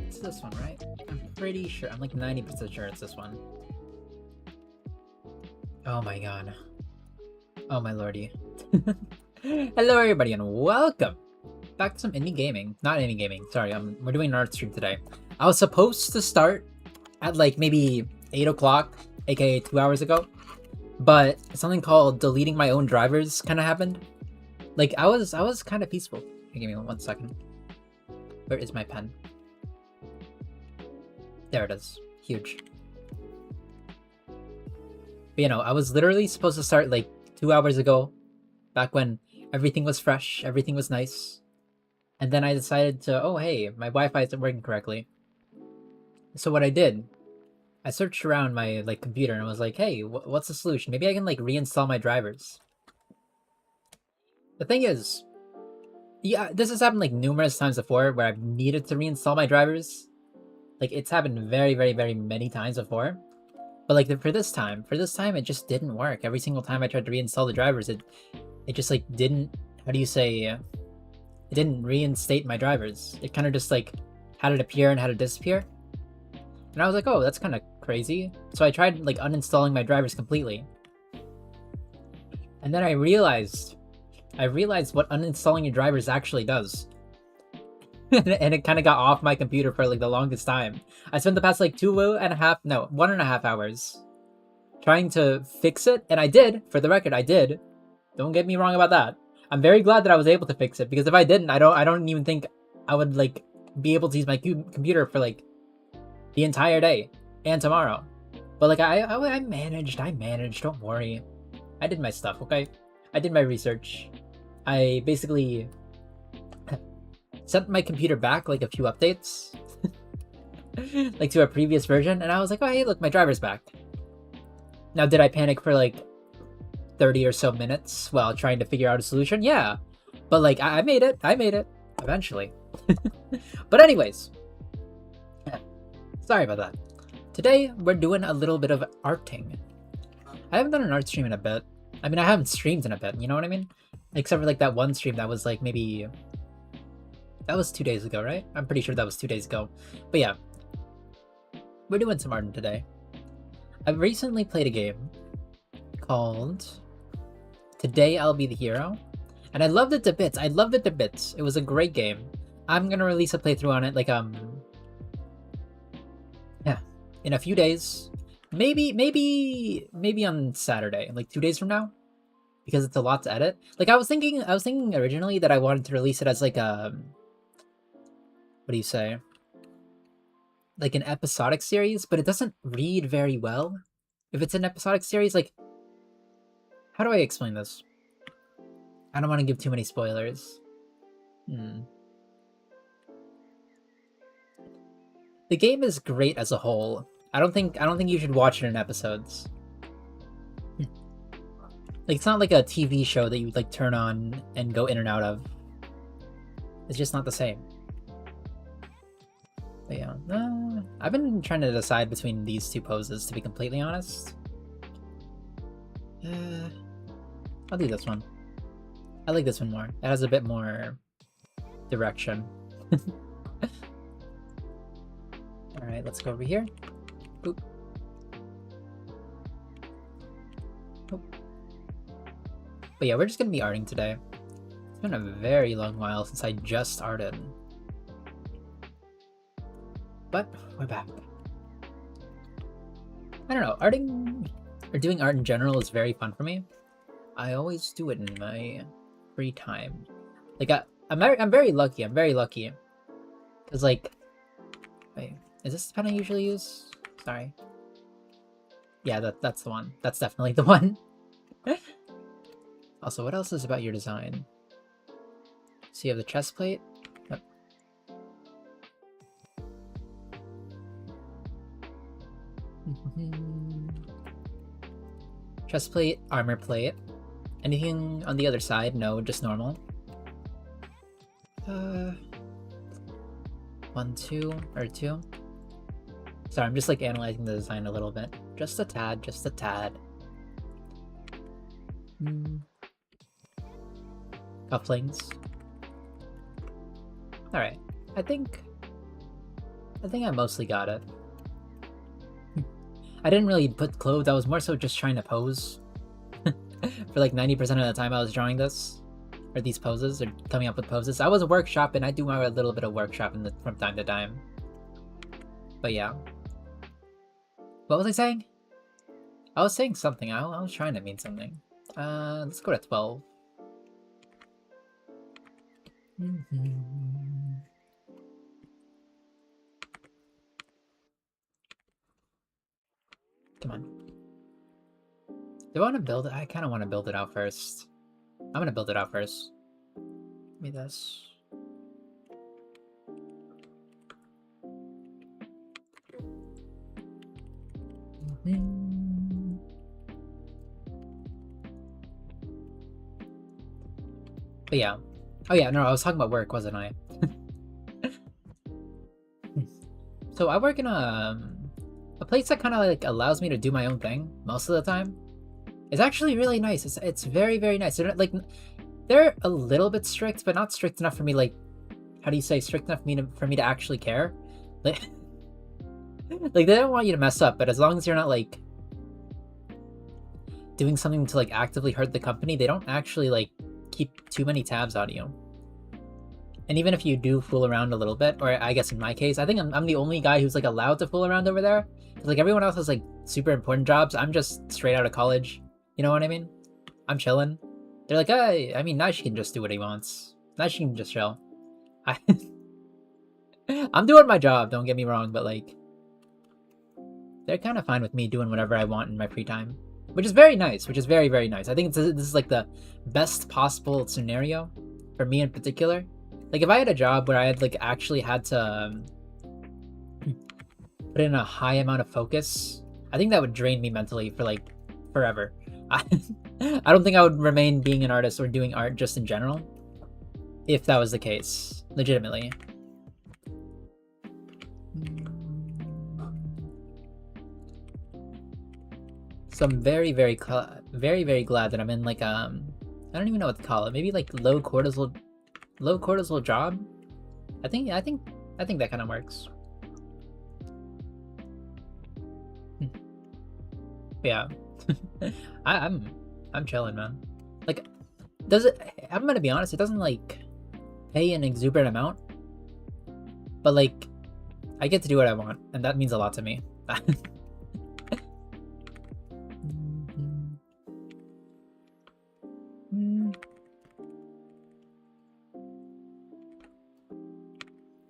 It's this one, right? I'm pretty sure. I'm like 90% sure it's this one. Oh my god. Oh my lordy. Hello everybody and welcome back to some indie gaming. Not indie gaming, sorry, we're doing an art stream today. I was supposed to start at like maybe 8 o'clock, aka 2 hours ago, but something called deleting my own drivers kind of happened. Like I was kind of peaceful. Give me 1 second. Where is my pen? There it is. Huge. But, you know, I was literally supposed to start like 2 hours ago, back when everything was fresh, everything was nice. And then I decided to, oh hey, my Wi-Fi isn't working correctly. So what I did, I searched around my like computer and I was like, hey, what's the solution? Maybe I can like reinstall my drivers. The thing is, yeah, this has happened like numerous times before where I've needed to reinstall my drivers. Like it's happened very, very, very many times before. But like for this time, it just didn't work. Every single time I tried to reinstall the drivers, it just like didn't, how do you say, it didn't reinstate my drivers. It kind of just like had it appear and had it disappear. And I was like, oh, that's kind of crazy. So I tried like uninstalling my drivers completely. And then I realized what uninstalling your drivers actually does. And it kind of got off my computer for like the longest time. I spent the past like 1.5 hours trying to fix it, and I did. For the record, I did. Don't get me wrong about that. I'm very glad that I was able to fix it, because if I didn't, I don't even think I would like be able to use my computer for like the entire day and tomorrow. But like I managed. Don't worry. I did my stuff. Okay, I did my research. I basically sent my computer back like a few updates like to a previous version, and I was like, oh hey, look, my driver's back. Now did I panic for like 30 or so minutes while trying to figure out a solution? Yeah, but like I made it eventually. But anyways, sorry about that. Today we're doing a little bit of arting. I haven't done an art stream in a bit. I mean, I haven't streamed in a bit, you know what I mean? Except for like that one stream that was like maybe, that was 2 days ago, right? I'm pretty sure that was 2 days ago. But yeah, we're doing some art today. I recently played a game called Today I'll Be the Hero, and I loved it to bits. It was a great game. I'm gonna release a playthrough on it like yeah, in a few days. Maybe on Saturday, like 2 days from now, because it's a lot to edit. Like I was thinking originally that I wanted to release it as like a, what do you say? Like an episodic series, but it doesn't read very well. If it's an episodic series, like, how do I explain this? I don't want to give too many spoilers. The game is great as a whole. I don't think you should watch it in episodes. Like it's not like a TV show that you would like turn on and go in and out of. It's just not the same. But yeah, I've been trying to decide between these two poses, to be completely honest. I'll do this one. I like this one more. It has a bit more direction. Alright, let's go over here. Boop. Boop. But yeah, we're just gonna be arting today. It's been a very long while since I just arted. But we're back. I don't know, arting or doing art in general is very fun for me. I always do it in my free time. Like I'm very lucky. Cause like, wait, is this the pen I usually use? Sorry. Yeah, that's the one. That's definitely the one. Also, what else is about your design? So you have the chest plate. Yep. Chest plate, armor plate. Anything on the other side? No, just normal. 1, 2, or 2. Sorry, I'm just like analyzing the design a little bit. Just a tad. Cufflinks. Alright. I think I mostly got it. I didn't really put clothes, I was more so just trying to pose. For like 90% of the time I was drawing this. Or these poses, or coming up with poses. I was workshopping, I do my little bit of workshopping from time to time. But yeah. What was I saying? I was saying something, I was trying to mean something. Let's go to 12. Come on. Do I want to build it? I kind of want to build it out first. I'm going to build it out first. Give me this. But yeah. Oh yeah, no, I was talking about work, wasn't I? So I work in a place that kind of like allows me to do my own thing most of the time. It's actually really nice. It's very, very nice. They're a little bit strict, but not strict enough for me, like, how do you say, strict enough for me to actually care. Like, like they don't want you to mess up, but as long as you're not like doing something to like actively hurt the company, they don't actually like keep too many tabs on you. And even if you do fool around a little bit, or I guess in my case, I think I'm the only guy who's like allowed to fool around over there. Like everyone else has like super important jobs. I'm just straight out of college. You know what I mean? I'm chilling. They're like, hey, I mean, Naishi can just do what he wants. Naishi can just chill. I'm doing my job, don't get me wrong, but like, they're kind of fine with me doing whatever I want in my free time. Which is very nice, which is very, very nice. I think this is like the best possible scenario for me in particular. Like if I had a job where I had like actually had to put in a high amount of focus, I think that would drain me mentally for like forever. I don't think I would remain being an artist or doing art just in general if that was the case, legitimately. So I'm very, very glad that I'm in like I don't even know what to call it. Maybe like low cortisol job. I think that kind of works. Yeah. I'm chilling, man. Like, I'm gonna be honest, it doesn't like pay an exuberant amount, but like I get to do what I want, and that means a lot to me. I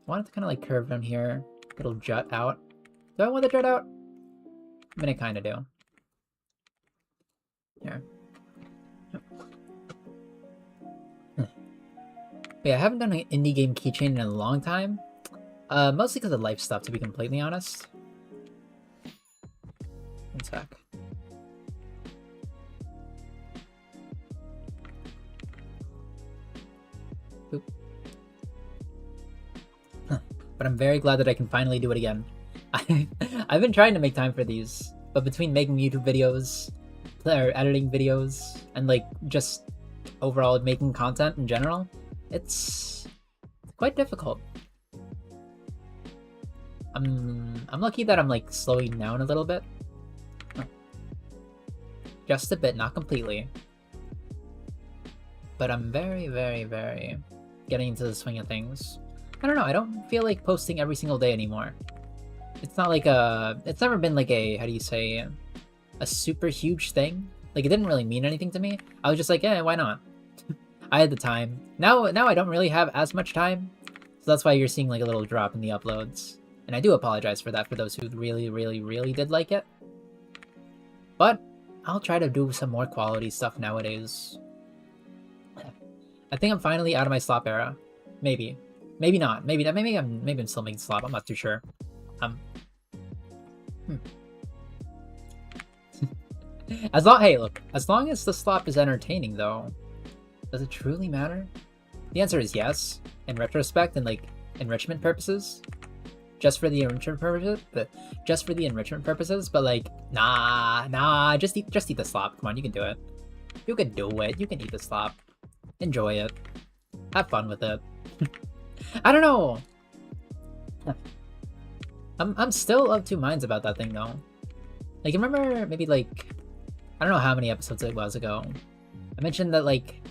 want it to kind of like curve down here, it'll jut out. Do I want to jut out? I mean, I kind of do. Here. Yeah, I haven't done an indie game keychain in a long time. Mostly because of life stuff, to be completely honest. One sec. Oop. But I'm very glad that I can finally do it again. I've been trying to make time for these, but between making YouTube videos, or editing videos, and like just overall making content in general, it's quite difficult. I'm lucky that I'm like slowing down a little bit. Just a bit, not completely. But I'm very, very, very getting into the swing of things. I don't know, I don't feel like posting every single day anymore. It's not like it's never been like a, how do you say, a super huge thing. Like it didn't really mean anything to me. I was just like, yeah, why not? I had the time. Now I don't really have as much time. So that's why you're seeing like a little drop in the uploads. And I do apologize for that for those who really, really, really did like it. But I'll try to do some more quality stuff nowadays. I think I'm finally out of my slop era. Maybe. Maybe not. Maybe I'm still making slop. I'm not too sure. Hey, look. As long as the slop is entertaining, though, does it truly matter? The answer is yes. In retrospect, and like enrichment purposes, just for the enrichment purposes. But like, nah. Just eat the slop. Come on, you can do it. You can do it. You can eat the slop. Enjoy it. Have fun with it. I don't know. I'm still of two minds about that thing though. Like, you remember maybe like, I don't know how many episodes it was ago, I mentioned that like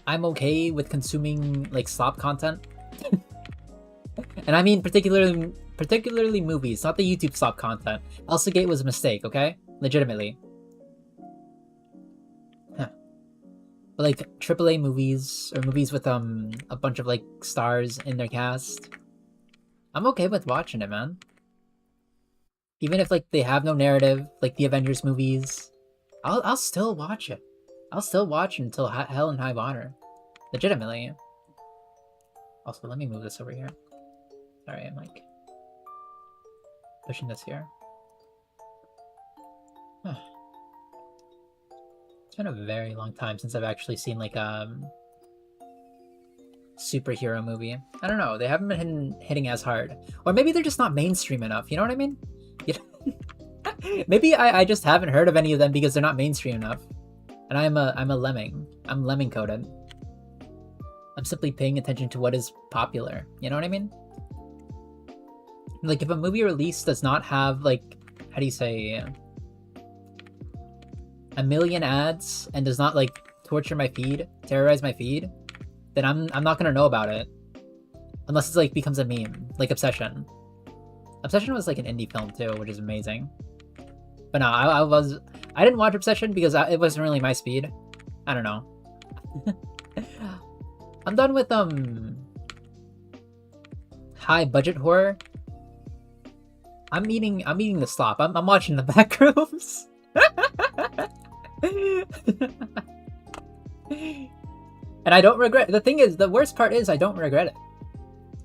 I'm okay with consuming like slop content. And I mean particularly movies, not the YouTube slop content. Elsa Gate was a mistake, okay? Legitimately. Huh. But like AAA movies or movies with a bunch of like stars in their cast, I'm okay with watching it, man. Even if like they have no narrative, like the Avengers movies, I'll still watch it. I'll still watch until hell and high water. Legitimately. Also, let me move this over here. Sorry, I'm like pushing this here. It's been a very long time since I've actually seen like superhero movie. I don't know, they haven't been hitting as hard. Or maybe they're just not mainstream enough, you know what I mean? Maybe I just haven't heard of any of them because they're not mainstream enough. And I'm a lemming. I'm lemming coded. I'm simply paying attention to what is popular. You know what I mean? Like if a movie release does not have like, how do you say, a million ads and does not like torture my feed, terrorize my feed, then I'm not gonna know about it. Unless it's like becomes a meme, like Obsession. Obsession was like an indie film too, which is amazing. But no, I didn't watch Obsession because it wasn't really my speed. I don't know. I'm done with high budget horror. I'm eating the slop. I'm watching the back rooms. And I don't regret. The thing is, the worst part is I don't regret it.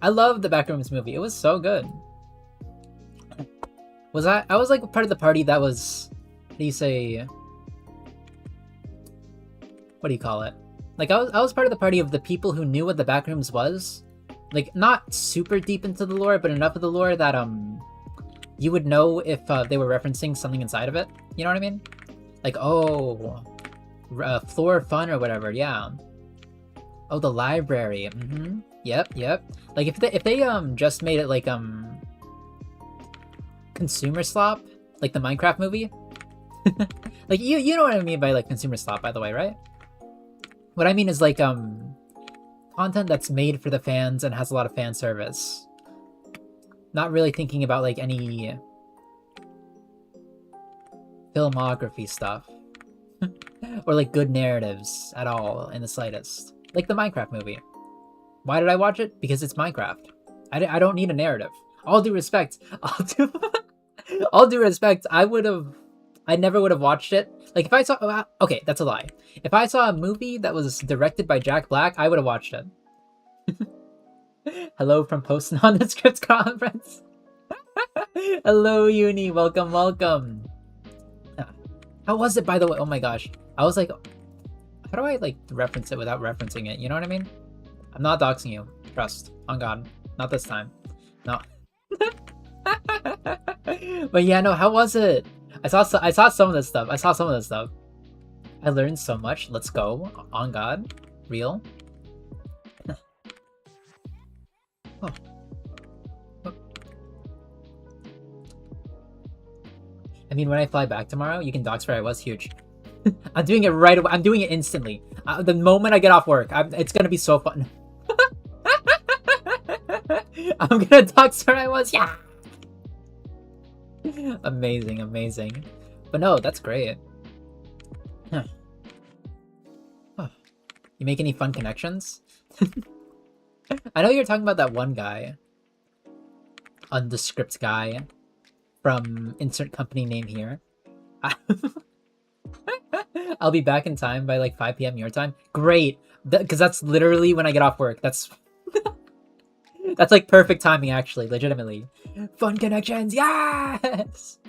I love the Backrooms movie. It was so good. I was like part of the party that was, how do you say, what do you call it? Like I was part of the party of the people who knew what the Backrooms was. Like not super deep into the lore, but enough of the lore that you would know if they were referencing something inside of it. You know what I mean? Like, oh, floor fun or whatever, yeah. Oh, the library. Mm-hmm. Yep. Like if they just made it like consumer slop, like the Minecraft movie. Like you know what I mean by like consumer slop, by the way, right? What I mean is like content that's made for the fans and has a lot of fan service. Not really thinking about like any filmography stuff. Or like good narratives at all in the slightest. Like the Minecraft movie. Why did I watch it? Because it's Minecraft. I don't need a narrative. All due respect. All due respect, I never would have watched it. Like if I saw, okay, that's a lie. If I saw a movie that was directed by Jack Black, I would have watched it. Hello from Post Nondescript Conference. Hello, Uni. Welcome. How was it, by the way? Oh my gosh. I was like, how do I like reference it without referencing it? You know what I mean? I'm not doxing you. Trust. On God. Not this time. No. But yeah, no, how was it? I saw some of this stuff. I learned so much. Let's go. On God. Real. Oh. I mean, when I fly back tomorrow, you can dox where I was. Huge. I'm doing it right away. I'm doing it instantly. The moment I get off work, it's gonna be so fun. I'm gonna dox where I was. Yeah. Amazing. But no, that's great. Huh. Oh. You make any fun connections? I know you're talking about that one guy. Undescript guy. From insert company name here. I'll be back in time by like 5 p.m. your time. Great! Because that's literally when I get off work. That's like perfect timing, actually. Legitimately. Fun connections! Yes!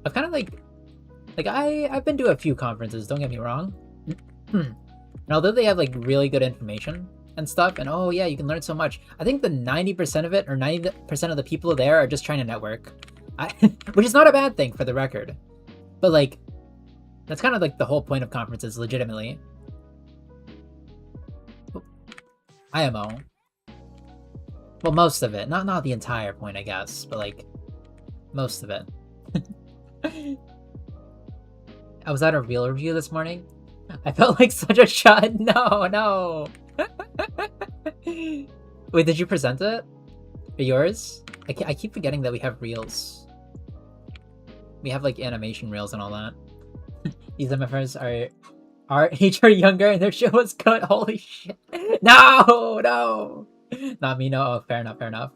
I've kind of like I've been to a few conferences, don't get me wrong. And although they have like really good information and stuff, and oh yeah, you can learn so much, I think the 90% of it, or 90% of the people there are just trying to network. Which is not a bad thing, for the record. But like, that's kind of like the whole point of conferences, legitimately. IMO. Well, most of it. Not the entire point, I guess, but like, most of it. I was at a real review this morning. I felt like such a shut. No. Wait, did you present it? Yours? I keep forgetting that we have reels. We have like animation reels and all that. These MFers are HR younger and their show was cut. Holy shit. No! Not me, no. Oh, fair enough.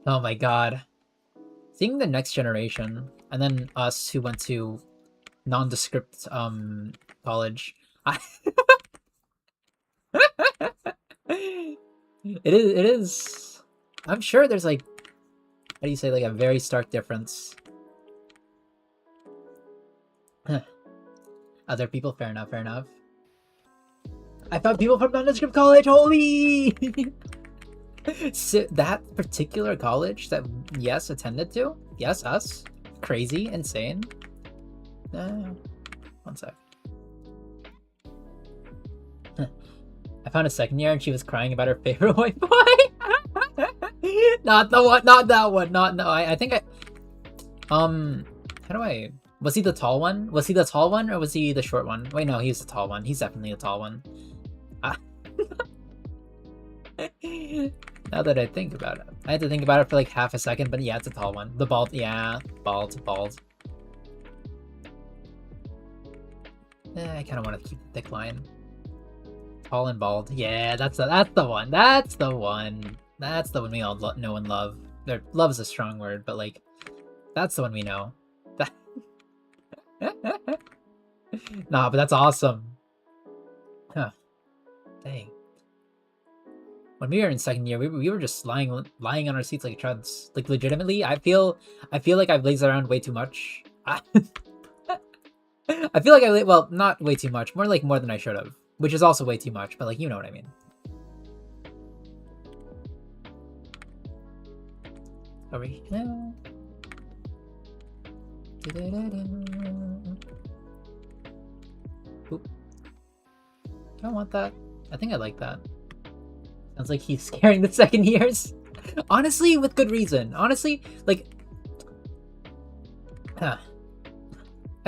Oh my god. Seeing the next generation, and then us who went to nondescript college. It is. I'm sure there's like, how do you say, like a very stark difference. Other people, fair enough. I found people from nondescript college. Holy! So that particular college that yes attended to, yes, us, crazy, insane. One sec. I found a second year and she was crying about her favorite white boy. Not that one. No. I think how do I? Was he the tall one? Was he the tall one or was he the short one? Wait, no, he's the tall one. He's definitely the tall one. Now that I think about it, I had to think about it for like half a second, but yeah, it's a tall one. The bald, yeah, bald. I kind of want to keep the thick line. Tall and bald. Yeah, that's the one. That's the one we all know and love. Love is a strong word, but like, that's the one we know. Nah, but that's awesome. Huh. Dang. When we were in second year, we were just lying on our seats like chuds. Like legitimately, I feel like I've lazed around way too much. I feel like well, not way too much, more than I should have, which is also way too much. But like, you know what I mean. Over here. Oop. Do I want that? I think I like that. Sounds like he's scaring the second years. Honestly, with good reason. Honestly, like, I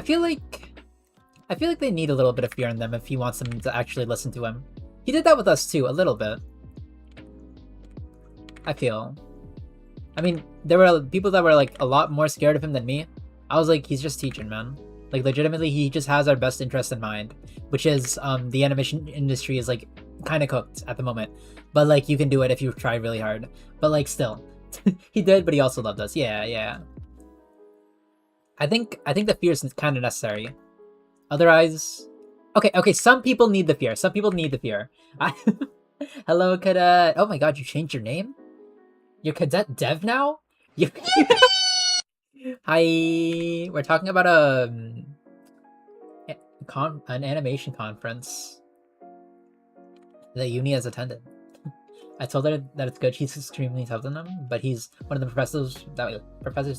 feel like they need a little bit of fear in them if he wants them to actually listen to him. He did that with us too, a little bit. I feel. I mean, there were people that were like a lot more scared of him than me. I was like, he's just teaching, man. Like, legitimately, he just has our best interest in mind, which is the animation industry is like kind of cooked at the moment, but like you can do it if you try really hard. But like, still, he did, but he also loved us. Yeah. I think the fear is kind of necessary. Otherwise, okay. Some people need the fear. Hello, Cadet. Oh my God, you changed your name? You're Cadet Dev now? Hi, we're talking about an animation conference that Uni has attended. I told her that it's good. She's extremely tough than him, but he's one of the professors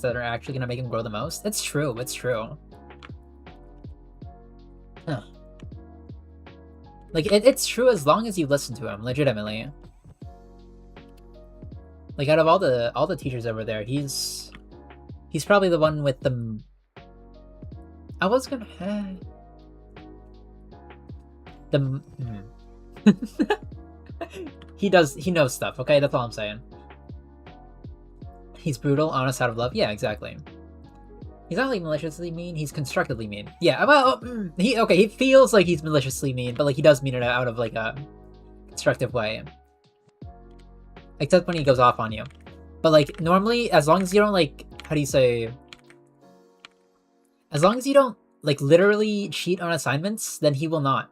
that are actually gonna make him grow the most. It's true. Huh. Like it's true as long as you listen to him, legitimately. Like out of all the teachers over there, he's probably the one with the. I was gonna. He knows stuff. Okay, that's all I'm saying. He's brutal, honest, out of love. Yeah, exactly. He's not like maliciously mean. He's constructively mean. Yeah, well, he feels like he's maliciously mean, but like he does mean it out of like a constructive way. Except when he goes off on you. But like normally, as long as you don't like, how do you say? As long as you don't like literally cheat on assignments, then he will not.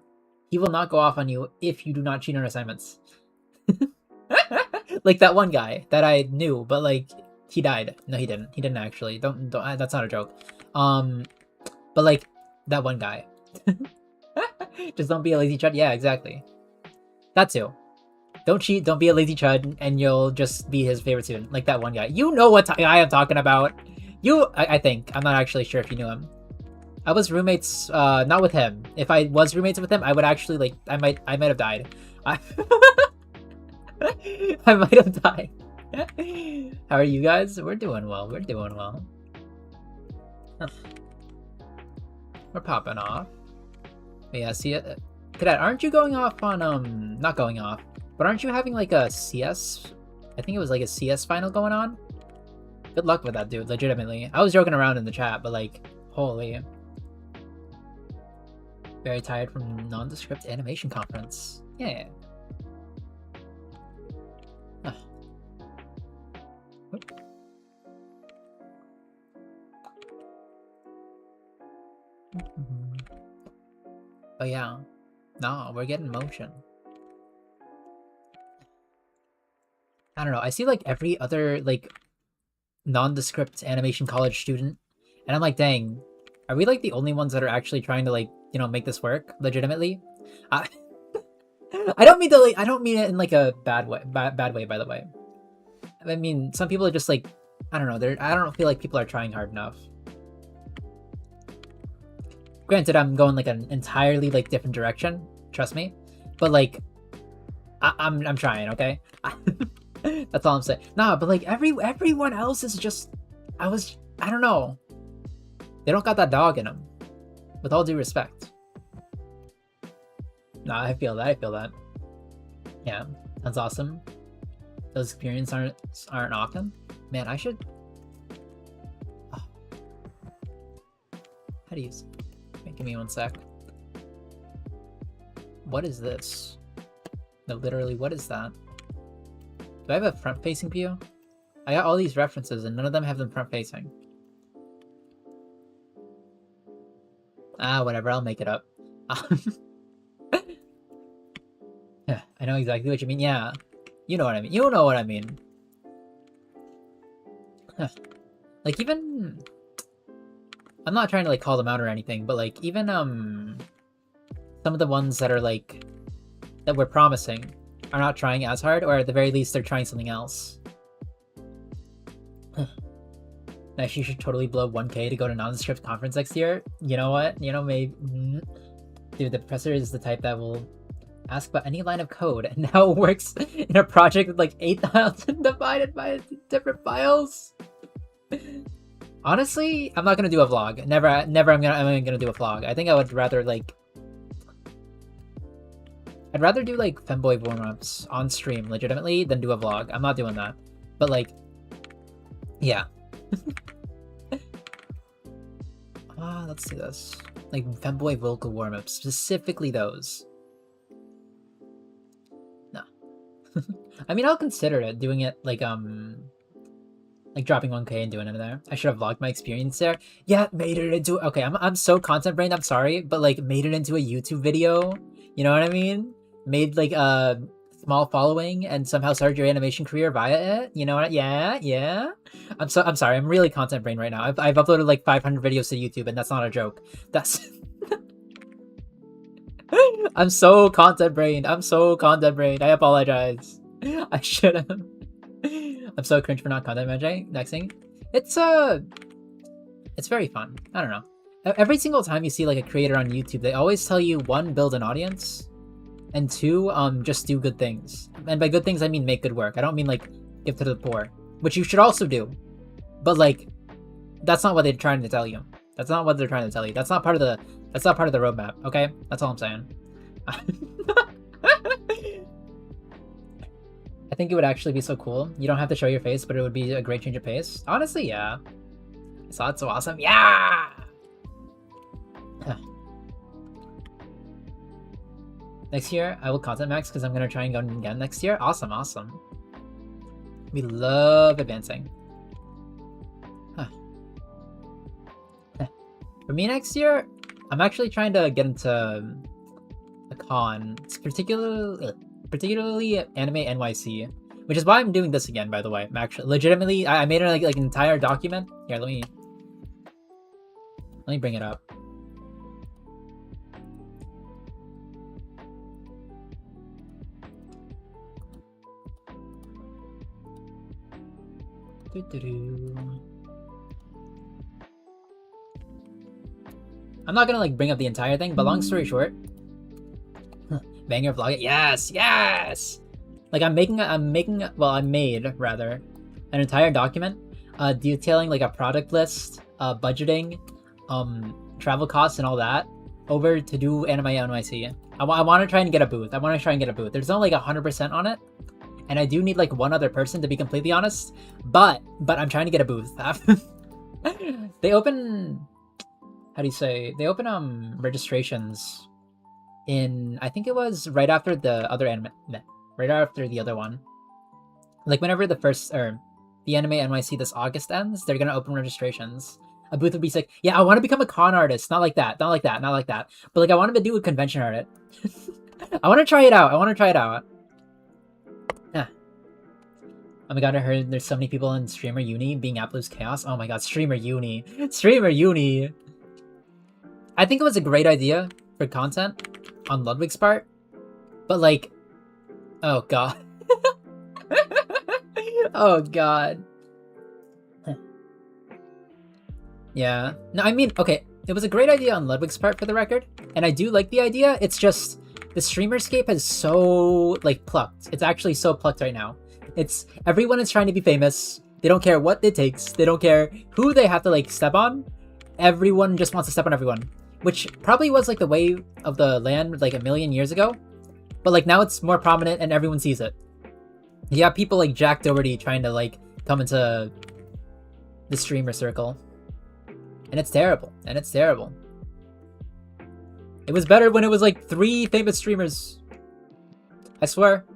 He will not go off on you if you do not cheat on assignments. Like that one guy that I knew, but like he died. No, he didn't. He didn't actually. Don't. That's not a joke. But like that one guy. Just don't be a lazy chud. Yeah, exactly. That too. Don't cheat. Don't be a lazy chud, and you'll just be his favorite student. Like that one guy. You know what guy I'm talking about. I think. I'm not actually sure if you knew him. I was roommates, not with him. If I was roommates with him, I would actually, like, I might have died. I, I might have died. How are you guys? We're doing well. We're doing well. We're popping off. But yeah, see it. Cadet, aren't you going off on, not going off, but aren't you having like a CS? I think it was like a CS final going on. Good luck with that, dude. Legitimately. I was joking around in the chat, but like, holy. Very tired from nondescript animation conference. Yeah. Oh yeah. No, we're getting motion. I don't know. I see like every other like nondescript animation college student, and I'm like, dang, are we like the only ones that are actually trying to like, you know, make this work legitimately? I don't mean to like, I don't mean it in like a bad way, bad way, by the way. I mean, some people are just like, I don't know, I don't feel like people are trying hard enough. Granted, I'm going like an entirely like different direction, trust me, but like, I'm trying, okay? That's all I'm saying. Nah, but like everyone else is just, I don't know. They don't got that dog in them. With all due respect. Nah, I feel that. Yeah, that's awesome. Those experiences aren't often. Man, I should. Oh. How do you? Wait, give me one sec. What is this? No, literally, what is that? Do I have a front-facing view? I got all these references and none of them have them front-facing. Ah, whatever, I'll make it up. Yeah, I know exactly what you mean. Yeah, you know what I mean. You know what I mean. Like, even... I'm not trying to, like, call them out or anything, but, like, even, some of the ones that are, like, that we're promising are not trying as hard, or at the very least, they're trying something else. Naishi should totally blow 1K to go to nondescript conference next year. You know what? You know, maybe... Dude, the professor is the type that will ask about any line of code, and how it works in a project with like 8,000 divided by different files. Honestly, I'm not gonna do a vlog. Never I'm gonna do a vlog. I think I would rather like... I'd rather do like femboy warm-ups on stream legitimately than do a vlog. I'm not doing that. But like, yeah. Let's do this. Like femboy vocal warm-ups, specifically those. No. I mean, I'll consider it, doing it like dropping 1K and doing it there. I should have vlogged my experience there. Yeah, made it into... Okay, I'm so content brained, I'm sorry, but like made it into a YouTube video. You know what I mean? Made like a small following and somehow started your animation career via it. You know what? Yeah. I'm sorry. I'm really content brained right now. I've uploaded like 500 videos to YouTube, and that's not a joke. That's... I'm so content brained. I apologize. I should have. I'm so cringe for not content managing. It's very fun. I don't know. Every single time you see like a creator on YouTube, they always tell you, 1, build an audience, and 2, just do good things. And by good things, I mean make good work. I don't mean like give to the poor, which you should also do. But like, that's not what they're trying to tell you. That's not what they're trying to tell you. That's not part of the roadmap. Okay, that's all I'm saying. I think it would actually be so cool. You don't have to show your face, but it would be a great change of pace. Honestly, yeah. I saw it so awesome. Yeah! Next year, I will content max because I'm going to try and go again next year. Awesome. We love advancing. For me next year, I'm actually trying to get into a con. It's particularly Anime NYC, which is why I'm doing this again, by the way. I'm actually legitimately, I made it like an entire document. Here, let me bring it up. I'm not gonna like bring up the entire thing, but long story short, banger vlog it. Yes. Like I made rather an entire document, detailing like a product list, budgeting, travel costs and all that over to do Anime NYC. I want to try and get a booth. There's only like 100% on it, and I do need like one other person to be completely honest. But I'm trying to get a booth. They open, how do you say? They open registrations in, I think it was right after the other anime, right after the other one. Like whenever the first or the Anime NYC this August ends, they're gonna open registrations. A booth would be sick. Yeah, I want to become a con artist. Not like that. But like I wanted to do a convention art. I want to try it out. Yeah. Oh my god, I heard there's so many people in Streamer Uni being Apple's Chaos. Oh my god, Streamer Uni. I think it was a great idea for content on Ludwig's part, but like, oh god. Oh god. Yeah. No, I mean, okay, it was a great idea on Ludwig's part for the record, and I do like the idea. It's just the streamerscape is so like plucked. It's actually so plucked right now. It's everyone is trying to be famous. They don't care what it takes. They don't care who they have to like step on. Everyone just wants to step on everyone, which probably was like the way of the land like a million years ago. But like now it's more prominent and everyone sees it. You have people like Jack Doherty trying to like come into the streamer circle. And it's terrible. It was better when it was like 3 famous streamers. I swear.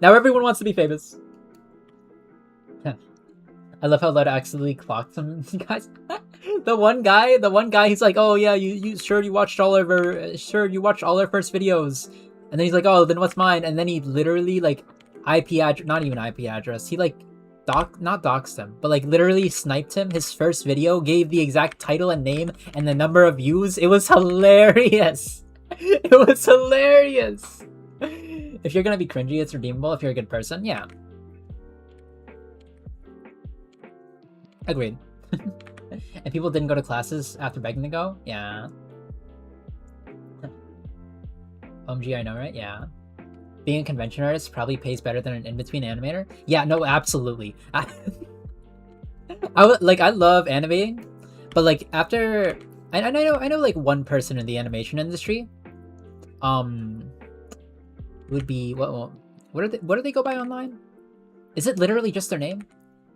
Now everyone wants to be famous. I love how Lud accidentally clocked some guys. the one guy, he's like, oh yeah, you watched all our first videos. And then he's like, oh, then what's mine? And then he literally like not even IP address. He like not doxed him, but like literally sniped him. His first video gave the exact title and name and the number of views. It was hilarious. If you're gonna be cringy, it's redeemable if you're a good person. Yeah. Agreed. And people didn't go to classes after begging to go? Yeah. OMG, I know, right? Yeah. Being a convention artist probably pays better than an in-between animator. Yeah, no, absolutely. I love animating, but like after I know like one person in the animation industry, would be what do they go by online? Is it literally just their name?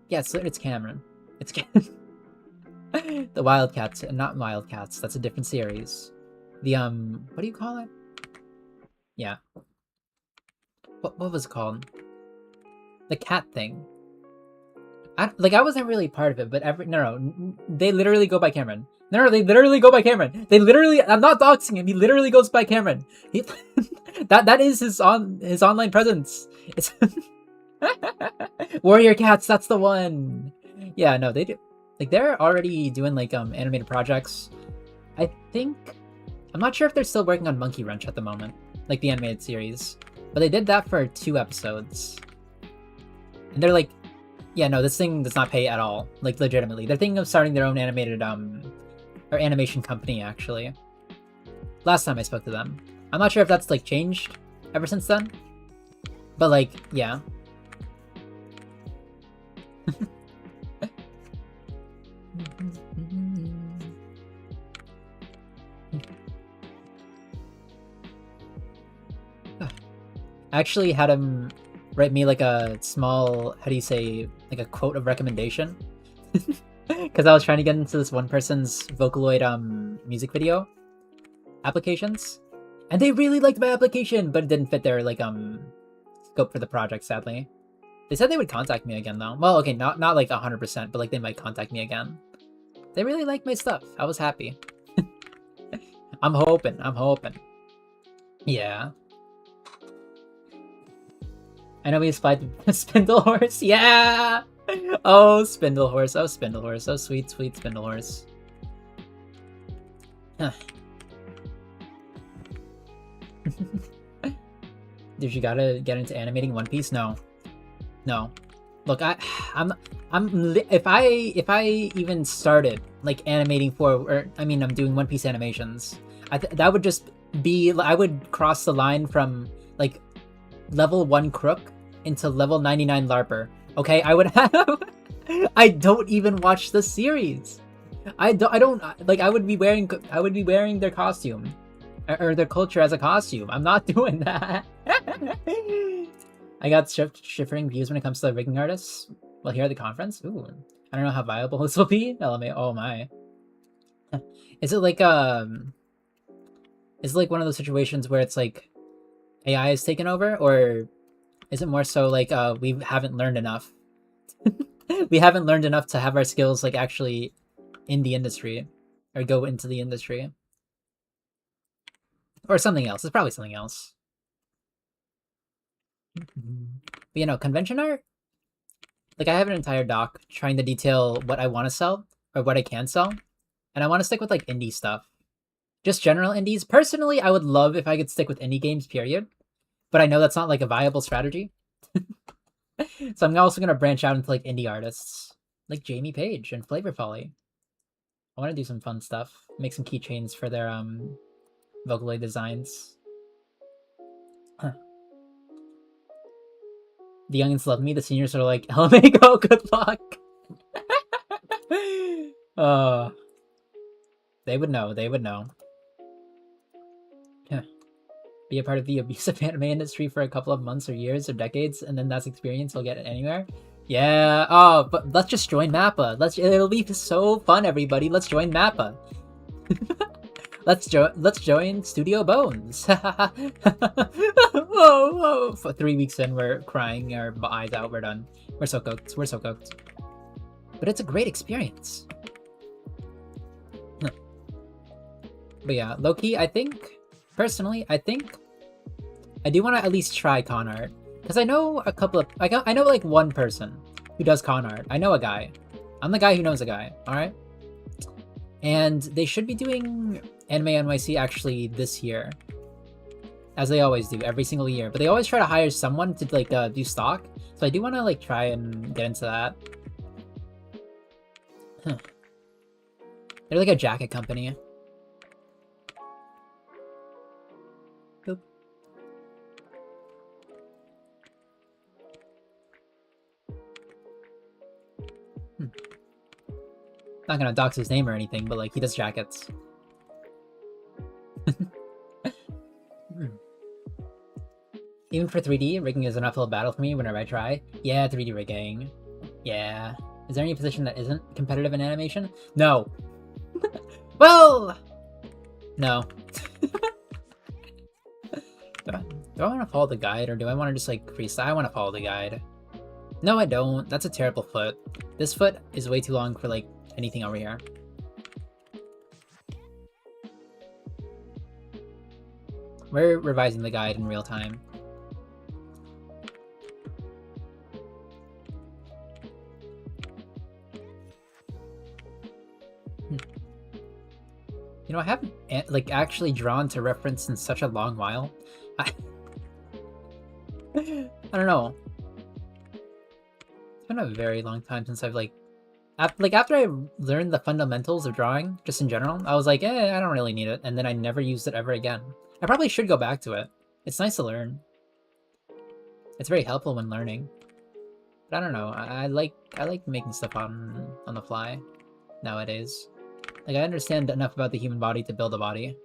Yeah, it's Cameron. It's the Wildcats, not Wildcats. That's a different series. The what do you call it? Yeah. What was it called? The cat thing. I wasn't really part of it, but they literally go by Cameron. They literally go by Cameron. I'm not doxing him. He literally goes by Cameron. That is his online presence. It's Warrior Cats. That's the one. Yeah, no, they do. Like they're already doing like animated projects. I think I'm not sure if they're still working on Monkey Wrench at the moment, like the animated series. But they did that for 2 episodes. And they're like, yeah, no, this thing does not pay at all. Like, legitimately. They're thinking of starting their own animated, or animation company, actually. Last time I spoke to them. I'm not sure if that's, like, changed ever since then. But, like, yeah. I actually had him write me like a small, how do you say, like a quote of recommendation. Because I was trying to get into this one person's Vocaloid music video applications. And they really liked my application, but it didn't fit their like scope for the project, sadly. They said they would contact me again though. Well, okay, not like 100%, but like they might contact me again. They really liked my stuff. I was happy. I'm hoping. Yeah. I know we aspired to Spindle Horse. Yeah! Oh, Spindle Horse. Oh, sweet Spindle Horse. Huh. Did you gotta get into animating One Piece? No. Look, if I even started like animating for, or I mean, I'm doing One Piece animations. That would just be, I would cross the line from like level 1 Crook into level 99 Larper. Okay, I would have. I don't even watch the series. I don't like. I would be wearing their costume, or their culture as a costume. I'm not doing that. I got shivering views when it comes to rigging artists. Well, here at the conference. Ooh, I don't know how viable this will be. LMA. Oh my. Is it like Is it like one of those situations where it's like AI is taken over, or is it more so like we haven't learned enough? We haven't learned enough to have our skills like actually in the industry, or go into the industry, or something else. It's probably something else. But convention art. Like, I have an entire doc trying to detail what I want to sell, or what I can sell, and I want to stick with like indie stuff, just general indies. Personally, I would love if I could stick with indie games, period. But I know that's not like a viable strategy. So I'm also gonna branch out into like indie artists, like Jamie Page and Flavor Folly. I want to do some fun stuff, make some keychains for their Vocaloid designs. Huh. The youngins love me. The seniors are like, LMAO, good luck. They would know. They would know. Yeah. Be a part of the abusive anime industry for a couple of months or years or decades, and then that's experience you'll get anywhere. Yeah. Oh, but let's just join Mappa. It'll be so fun, everybody. Let's join Mappa. Let's join Studio Bones. Whoa. For 3 weeks in, we're crying our eyes out. We're done. We're so cooked. We're so cooked. But it's a great experience. But yeah, low-key, personally, I think I do want to at least try con art. Because I know a couple of... I know like one person who does con art. I know a guy. I'm the guy who knows a guy, alright? And they should be doing Anime NYC actually this year. As they always do, every single year. But they always try to hire someone to like do stock. So I do want to like try and get into that. Huh. They're like a jacket company. Boop. Not gonna dox his name or anything, but like he does jackets. Even for 3D, rigging is an uphill battle for me whenever I try. Yeah, 3D rigging. Yeah. Is there any position that isn't competitive in animation? No. Well, no. Do I want to follow the guide, or do I want to just like freestyle? I want to follow the guide. No, I don't. That's a terrible foot. This foot is way too long for like anything over here. We're revising the guide in real time. You know, I haven't like actually drawn to reference in such a long while. I don't know. It's been a very long time since I've like after I learned the fundamentals of drawing, just in general, I was like, I don't really need it, and then I never used it ever again. I probably should go back to it. It's nice to learn. It's very helpful when learning. But I don't know. I like making stuff on the fly nowadays. Like, I understand enough about the human body to build a body.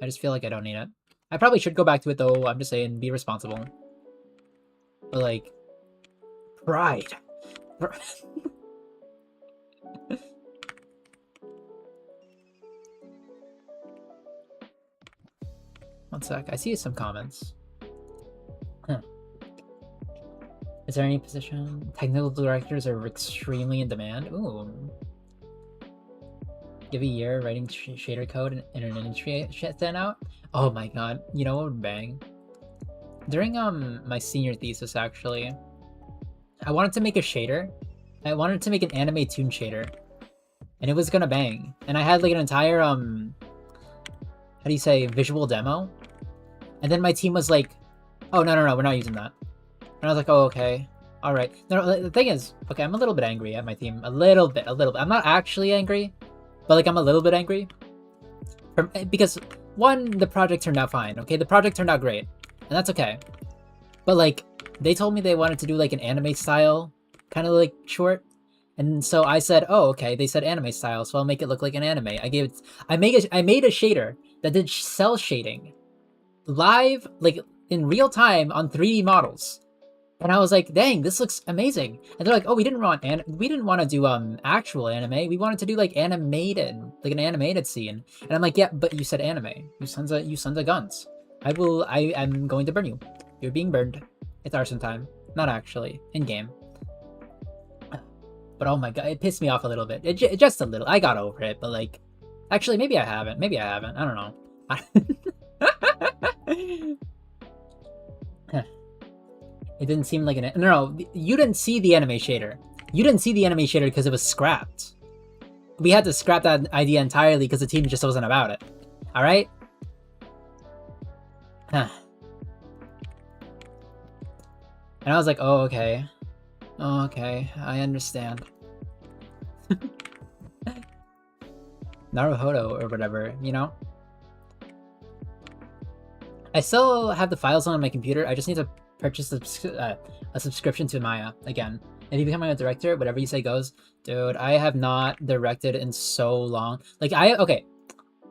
I just feel like I don't need it. I probably should go back to it though. I'm just saying, be responsible. But like, pride. One sec. I see some comments. Huh. Is there any position? Technical directors are extremely in demand. Ooh. Give a year writing shader code in an industry stand out. Oh my god. You know what would bang? During my senior thesis, actually, I wanted to make a shader. I wanted to make an anime toon shader. And it was gonna bang. And I had like an entire how do you say, visual demo? And then my team was like, oh no, we're not using that. And I was like, oh, okay. Alright. No, the thing is, okay, I'm a little bit angry at my team. A little bit. I'm not actually angry, but like I'm a little bit angry. Because, one, the project turned out fine, okay? The project turned out great, and that's okay. But like, they told me they wanted to do like an anime style, kind of like short. And so I said, oh, okay, they said anime style, so I'll make it look like an anime. I made a shader that did cell shading live, like in real time on 3D models. And I was like, dang, this looks amazing. And they're like, oh, we didn't want to do actual anime. We wanted to do like animated, like an animated scene. And I'm like, yeah, but you said anime. You sons of guns. I am going to burn you. You're being burned. It's arson time. Not actually. In game. But oh my god, it pissed me off a little bit. Just a little. I got over it, but like, actually, maybe I haven't. Maybe I haven't. I don't know. It didn't seem like an... No, you didn't see the anime shader. You didn't see the anime shader because it was scrapped. We had to scrap that idea entirely because the team just wasn't about it. Alright? And I was like, oh, okay. Oh, okay, I understand. Naruhodo or whatever, you know? I still have the files on my computer. I just need to purchase a subscription to Maya again. If you become a director, whatever you say goes. Dude, I have not directed in so long. Like, okay,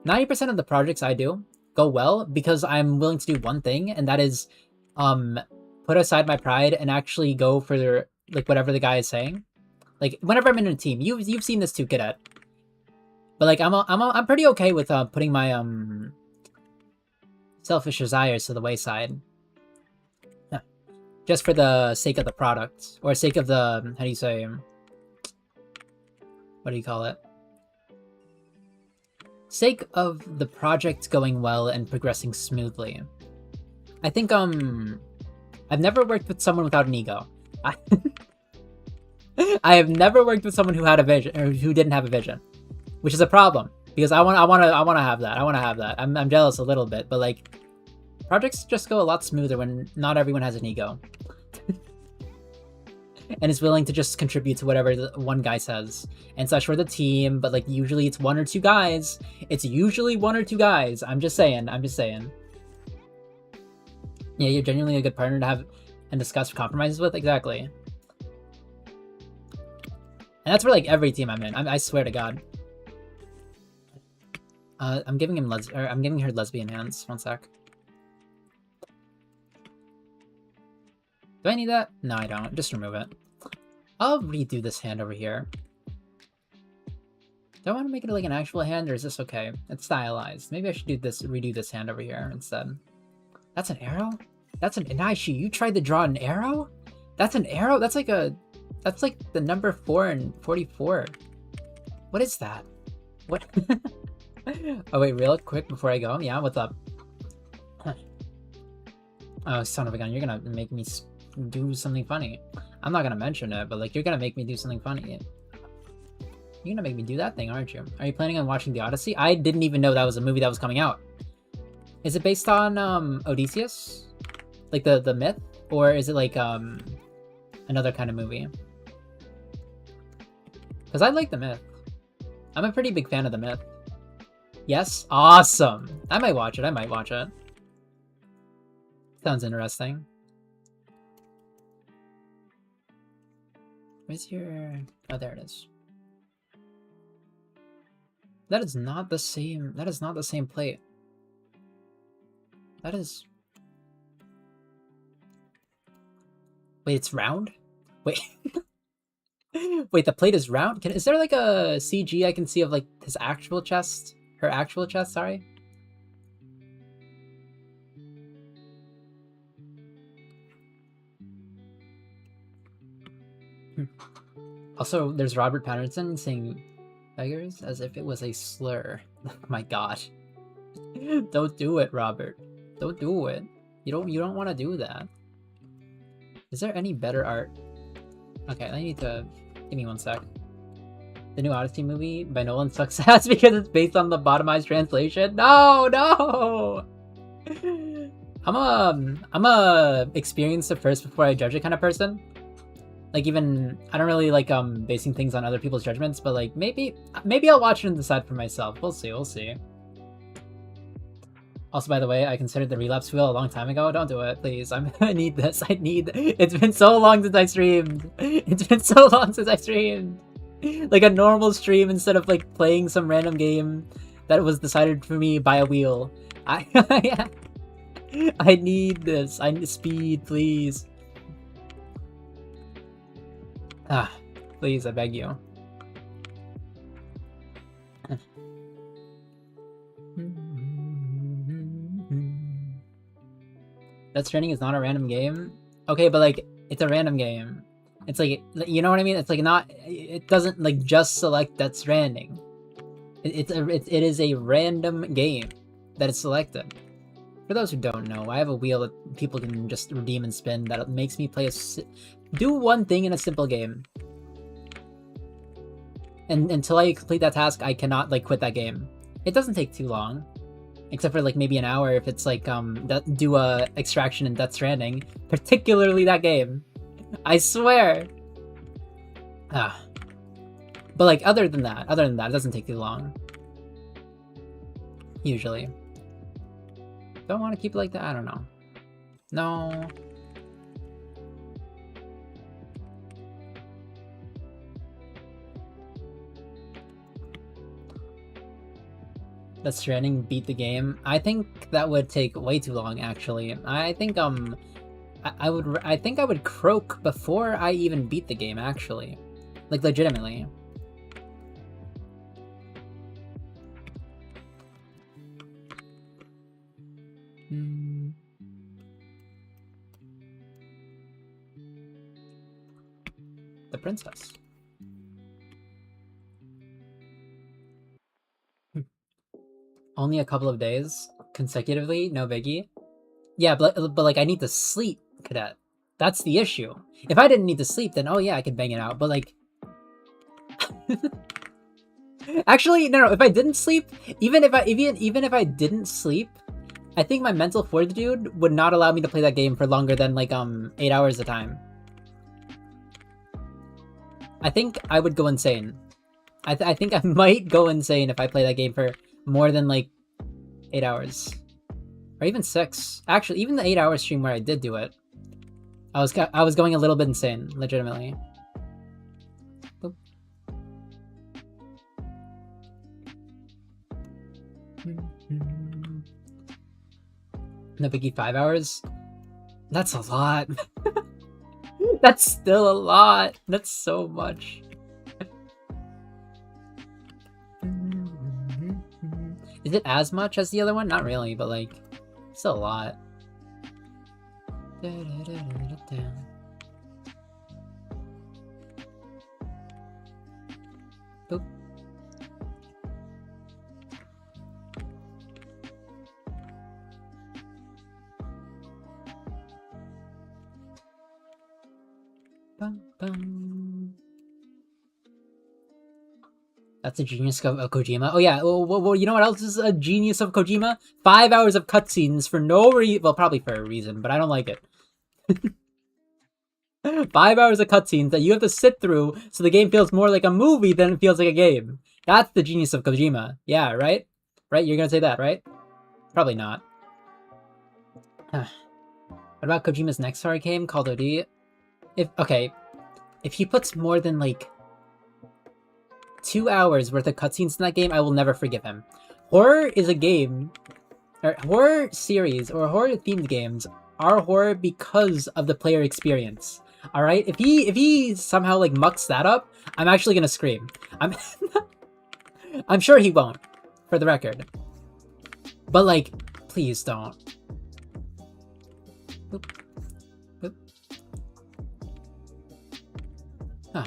90% of the projects I do go well because I'm willing to do one thing, and that is put aside my pride and actually go for like whatever the guy is saying. Like, whenever I'm in a team, you've seen this too, Cadet. But like, I'm pretty okay with putting my selfish desires to the wayside. Just for the sake of the product, or sake of the, how do you say, what do you call it? Sake of the project going well and progressing smoothly. I think, I've never worked with someone without an ego. I have never worked with someone who had a vision, or who didn't have a vision, which is a problem, because I want to have that. I'm jealous a little bit, but like, projects just go a lot smoother when not everyone has an ego. And is willing to just contribute to whatever one guy says. And such for the team, but like usually it's one or two guys. It's usually one or two guys. I'm just saying. Yeah, you're genuinely a good partner to have and discuss compromises with. Exactly. And that's for like every team I'm in. I swear to God. I'm giving her lesbian hands. One sec. Do I need that? No, I don't. Just remove it. I'll redo this hand over here. Do I want to make it like an actual hand, or is this okay? It's stylized. Maybe I should redo this hand over here instead. That's an arrow? That's an Naishi. You tried to draw an arrow? That's an arrow? That's like the number 4 and 44. What is that? What? Oh wait, real quick before I go. Yeah, what's up? Oh, son of a gun! You're gonna make me do something funny. I'm not gonna mention it, but like, you're gonna make me do something funny. You're gonna make me do that thing, aren't you? Are you planning on watching The Odyssey? I didn't even know that was a movie that was coming out. Is it based on Odysseus? Like the myth? Or is it like another kind of movie? Because I like the myth. I'm a pretty big fan of the myth. Yes? Awesome! I might watch it. Sounds interesting. Where's your... Oh, there it is. That is not the same... That is not the same plate. That is... Wait, it's round? Wait. Wait, the plate is round? Is there like a CG I can see of like his actual chest? Her actual chest, sorry? Also, there's Robert Pattinson saying beggars as if it was a slur. Oh my god. Don't do it, Robert. Don't do it. You don't want to do that. Is there any better art? Okay, I need to... Give me one sec. The new Odyssey movie by Nolan sucks ass because it's based on the bottomized translation? No! I'm a experience it first before I judge it kind of person. Like even I don't really like basing things on other people's judgments, but like maybe I'll watch it and decide for myself. We'll see. Also, by the way, I considered the relapse wheel a long time ago. Don't do it, please. I need this. It's been so long since I streamed. It's been so long since I streamed. Like a normal stream instead of like playing some random game that was decided for me by a wheel. I need this. I need speed, please. Please, I beg you. Death Stranding is not a random game? Okay, but like, it's a random game. It's like, you know what I mean? It's like not, it doesn't like just select Death Stranding. It is a random game that is selected. For those who don't know, I have a wheel that people can just redeem and spin that makes me play do one thing in a simple game. And until I complete that task, I cannot like quit that game. It doesn't take too long. Except for like maybe an hour if it's like do a extraction in Death Stranding. Particularly that game. I swear. But like other than that, it doesn't take too long. Usually. Don't want to keep it like that? I don't know. No. Death Stranding beat the game. I think that would take way too long, actually. I think I would croak before I even beat the game, actually. Like legitimately. The princess. Only a couple of days consecutively, no biggie. Yeah, but like I need to sleep, Cadet. That's the issue. If I didn't need to sleep, then oh yeah, I could bang it out. But like, actually, no. If I didn't sleep, even if I didn't sleep, I think my mental fortitude would not allow me to play that game for longer than like 8 hours a time. I think I would go insane. I think I might go insane if I play that game for more than like 8 hours. Or even 6. Actually, even the 8-hour stream where I did do it, I was going a little bit insane, legitimately. Boop. No biggie, 5 hours? That's a lot. That's still a lot. That's so much. Is it as much as the other one? Not really, but like, still a lot. Boop. Bum, bum. That's a genius of Kojima. Oh yeah, well, you know what else is a genius of Kojima? 5 hours of cutscenes for no reason. Well, probably for a reason, but I don't like it. 5 hours of cutscenes that you have to sit through so the game feels more like a movie than it feels like a game. That's the genius of Kojima. Yeah, right? Right? You're gonna say that, right? Probably not. What about Kojima's next horror game, Call of Duty? If he puts more than like 2 hours worth of cutscenes in that game, I will never forgive him. Horror is a game, or horror series, or horror themed games are horror because of the player experience. All right, if he somehow like mucks that up, I'm actually gonna scream. I'm sure he won't, for the record. But like, please don't. Boop. Boop. Huh.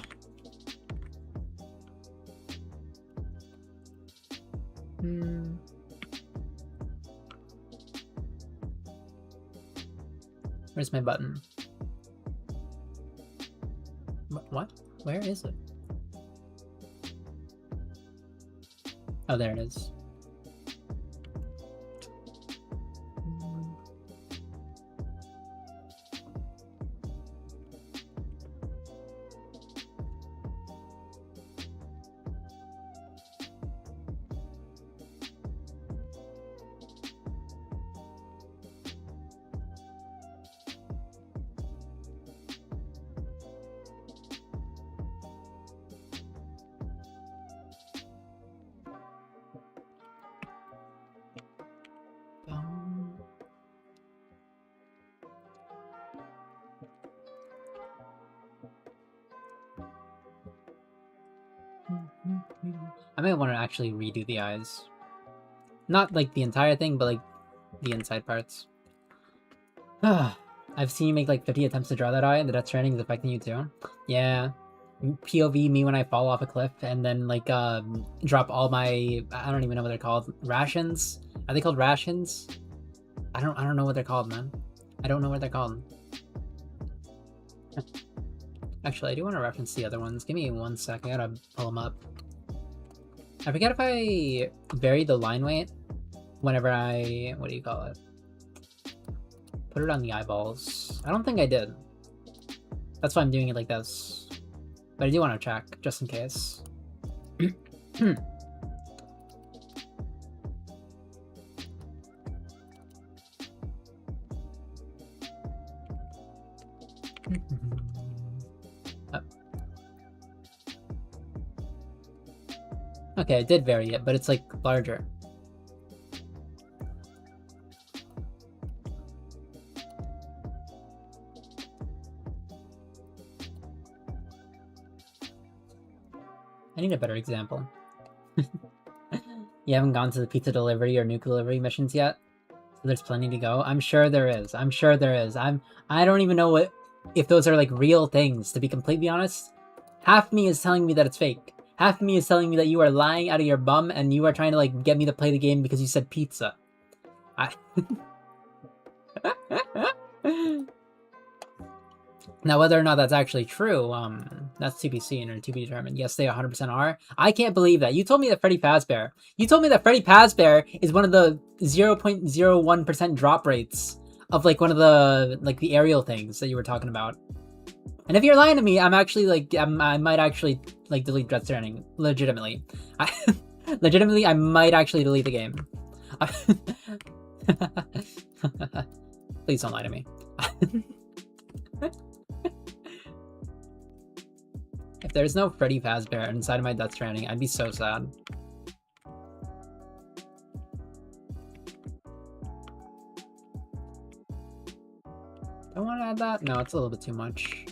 Where's my button? What? Where is it? Oh, there it is. I might want to actually redo the eyes. Not like the entire thing, but like the inside parts. I've seen you make like 50 attempts to draw that eye, and the Death Stranding is affecting you too. Yeah. POV me when I fall off a cliff and then like drop all my, I don't even know what they're called. Rations? Are they called rations? I don't know what they're called, man. I don't know what they're called. Actually, I do want to reference the other ones. Give me 1 sec. I gotta pull them up. I forget if I varied the line weight whenever I... What do you call it? Put it on the eyeballs. I don't think I did. That's why I'm doing it like this. But I do want to check, just in case. Oh. Okay, I did vary it, but it's like larger. I need a better example. You haven't gone to the pizza delivery or nuke delivery missions yet? So there's plenty to go. I'm sure there is. I'm sure there is. I don't even know if those are like real things, to be completely honest. Half me is telling me that it's fake. Half of me is telling me that you are lying out of your bum and you are trying to like get me to play the game because you said pizza. Now, whether or not that's actually true, that's to be seen or to be determined. Yes, they 100% are. I can't believe that. You told me that Freddy Fazbear. You told me that Freddy Fazbear is one of the 0.01% drop rates of like one of the like the aerial things that you were talking about. And if you're lying to me, I'm actually like I might actually like delete Death Stranding. Legitimately, legitimately, I might actually delete the game. Please don't lie to me. If there's no Freddy Fazbear inside of my Death Stranding, I'd be so sad. Do I want to add that? No, it's a little bit too much.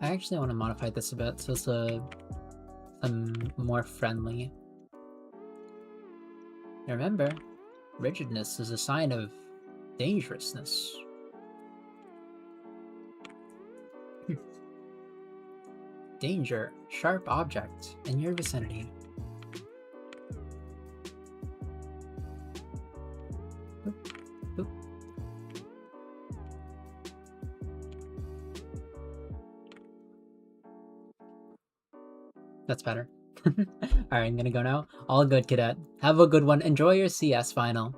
I actually want to modify this a bit so it's more friendly. Remember, rigidness is a sign of dangerousness. Danger, sharp object in your vicinity. Oop, oop. That's better. Alright, I'm gonna go now. All good, cadet. Have a good one. Enjoy your CS final.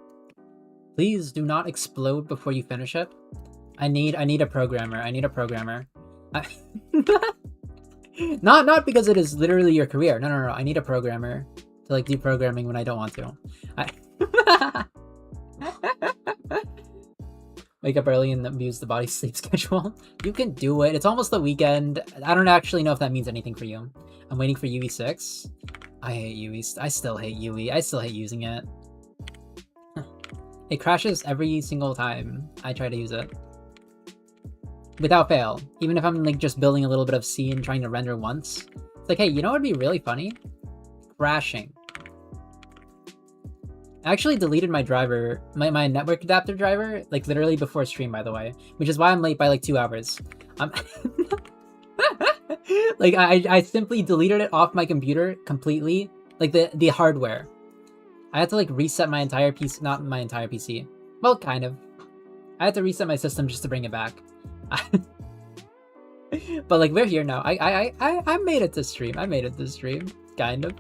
Please do not explode before you finish it. I need a programmer. I need a programmer. Not because it is literally your career. No. I need a programmer to like do programming when I don't want to. Wake up early and abuse the body's sleep schedule. You can do it. It's almost the weekend. I don't actually know if that means anything for you. I'm waiting for UE6. I hate UE. I still hate UE. I still hate using it. It crashes every single time I try to use it. Without fail. Even if I'm like just building a little bit of C and trying to render once. It's like, hey, you know what would be really funny? Crashing. I actually deleted my driver, my network adapter driver, like literally before stream, by the way. Which is why I'm late by like 2 hours. Like I simply deleted it off my computer completely. Like the hardware. I had to like reset my entire PC, not my entire PC. Well, kind of. I had to reset my system just to bring it back. But like we're here now. I made it to stream. I made it to stream. Kind of.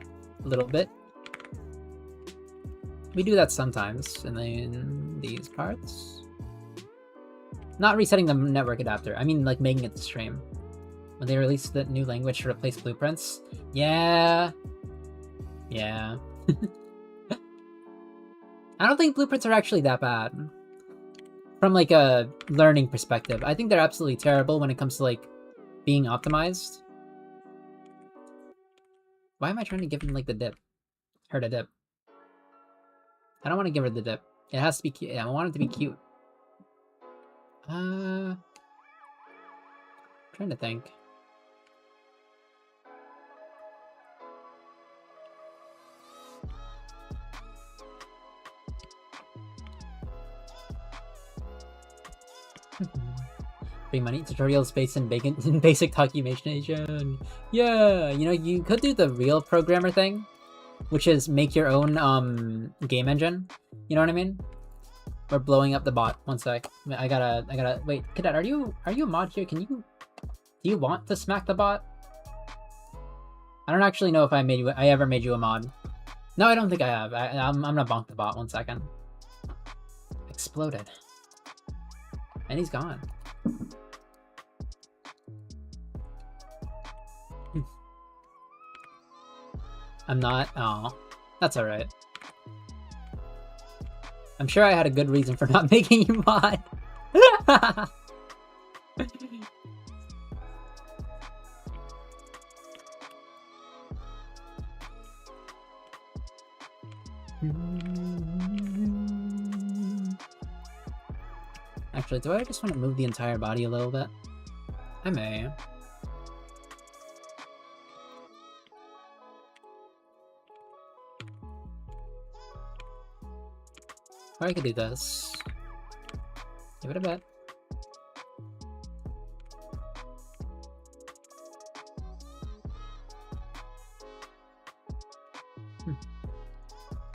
A little bit. We do that sometimes in these parts. Not resetting the network adapter. I mean like making it to stream. When they released the new language to replace blueprints. Yeah. Yeah. I don't think blueprints are actually that bad. From like a learning perspective. I think they're absolutely terrible when it comes to like being optimized. Why am I trying to give him like the dip? Her the dip. I don't want to give her the dip. It has to be cute. Yeah, I want it to be cute. trying to think. Big money tutorials based in basic documentation. Yeah, you know, you could do the real programmer thing, which is make your own game engine. You know what I mean? Or blowing up the bot. One sec. I gotta wait. Cadet, are you a mod here? Do you want to smack the bot? I don't actually know if I ever made you a mod. No, I don't think I have. I'm gonna bonk the bot. 1 second. Exploded. And he's gone. I'm not. Oh, that's alright. I'm sure I had a good reason for not making you mod. Actually, do I just want to move the entire body a little bit? I may. Or I could do this. Give it a bit.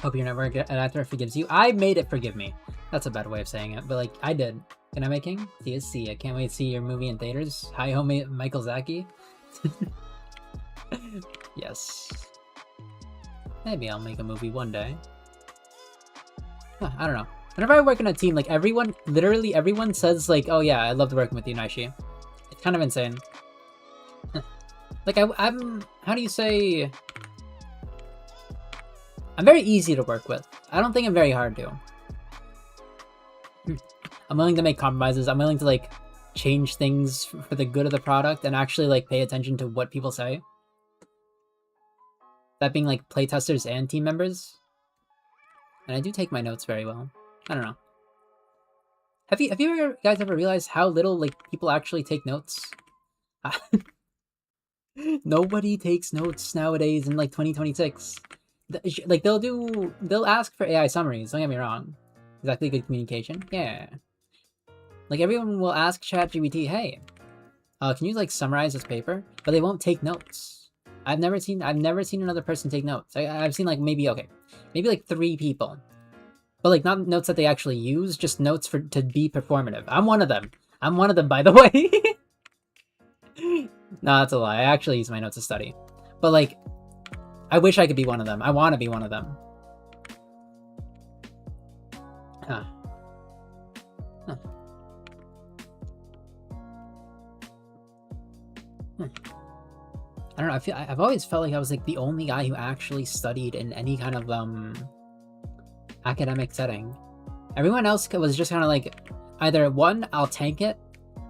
Hope your never an actor forgives you. I made it forgive me. That's a bad way of saying it, but like I did. Can I make King? CSC. I can't wait to see your movie in theaters. Hi, homie, Michael Zaki. Yes. Maybe I'll make a movie one day. Huh, I don't know. Whenever I work in a team, like everyone, literally everyone says like, "Oh yeah, I loved working with you, Naishi." It's kind of insane. Like I'm. How do you say? I'm very easy to work with. I don't think I'm very hard to. I'm willing to make compromises. I'm willing to like change things for the good of the product and actually like pay attention to what people say. That being like playtesters and team members. And I do take my notes very well. I don't know. Have you guys ever realized how little like people actually take notes? Nobody takes notes nowadays in like 2026. Like they'll ask for AI summaries. Don't get me wrong. Exactly, good communication. Yeah. Like everyone will ask ChatGPT, "Hey, can you like summarize this paper?" But they won't take notes. I've never seen another person take notes. I've seen like maybe like 3 people, but like not notes that they actually use, just notes to be performative. I'm one of them. I'm one of them, by the way. No, that's a lie. I actually use my notes to study, but like, I wish I could be one of them. I want to be one of them. Huh. Huh. I don't know. I've always felt like I was like the only guy who actually studied in any kind of academic setting. Everyone else was just kind of like either one, I'll tank it,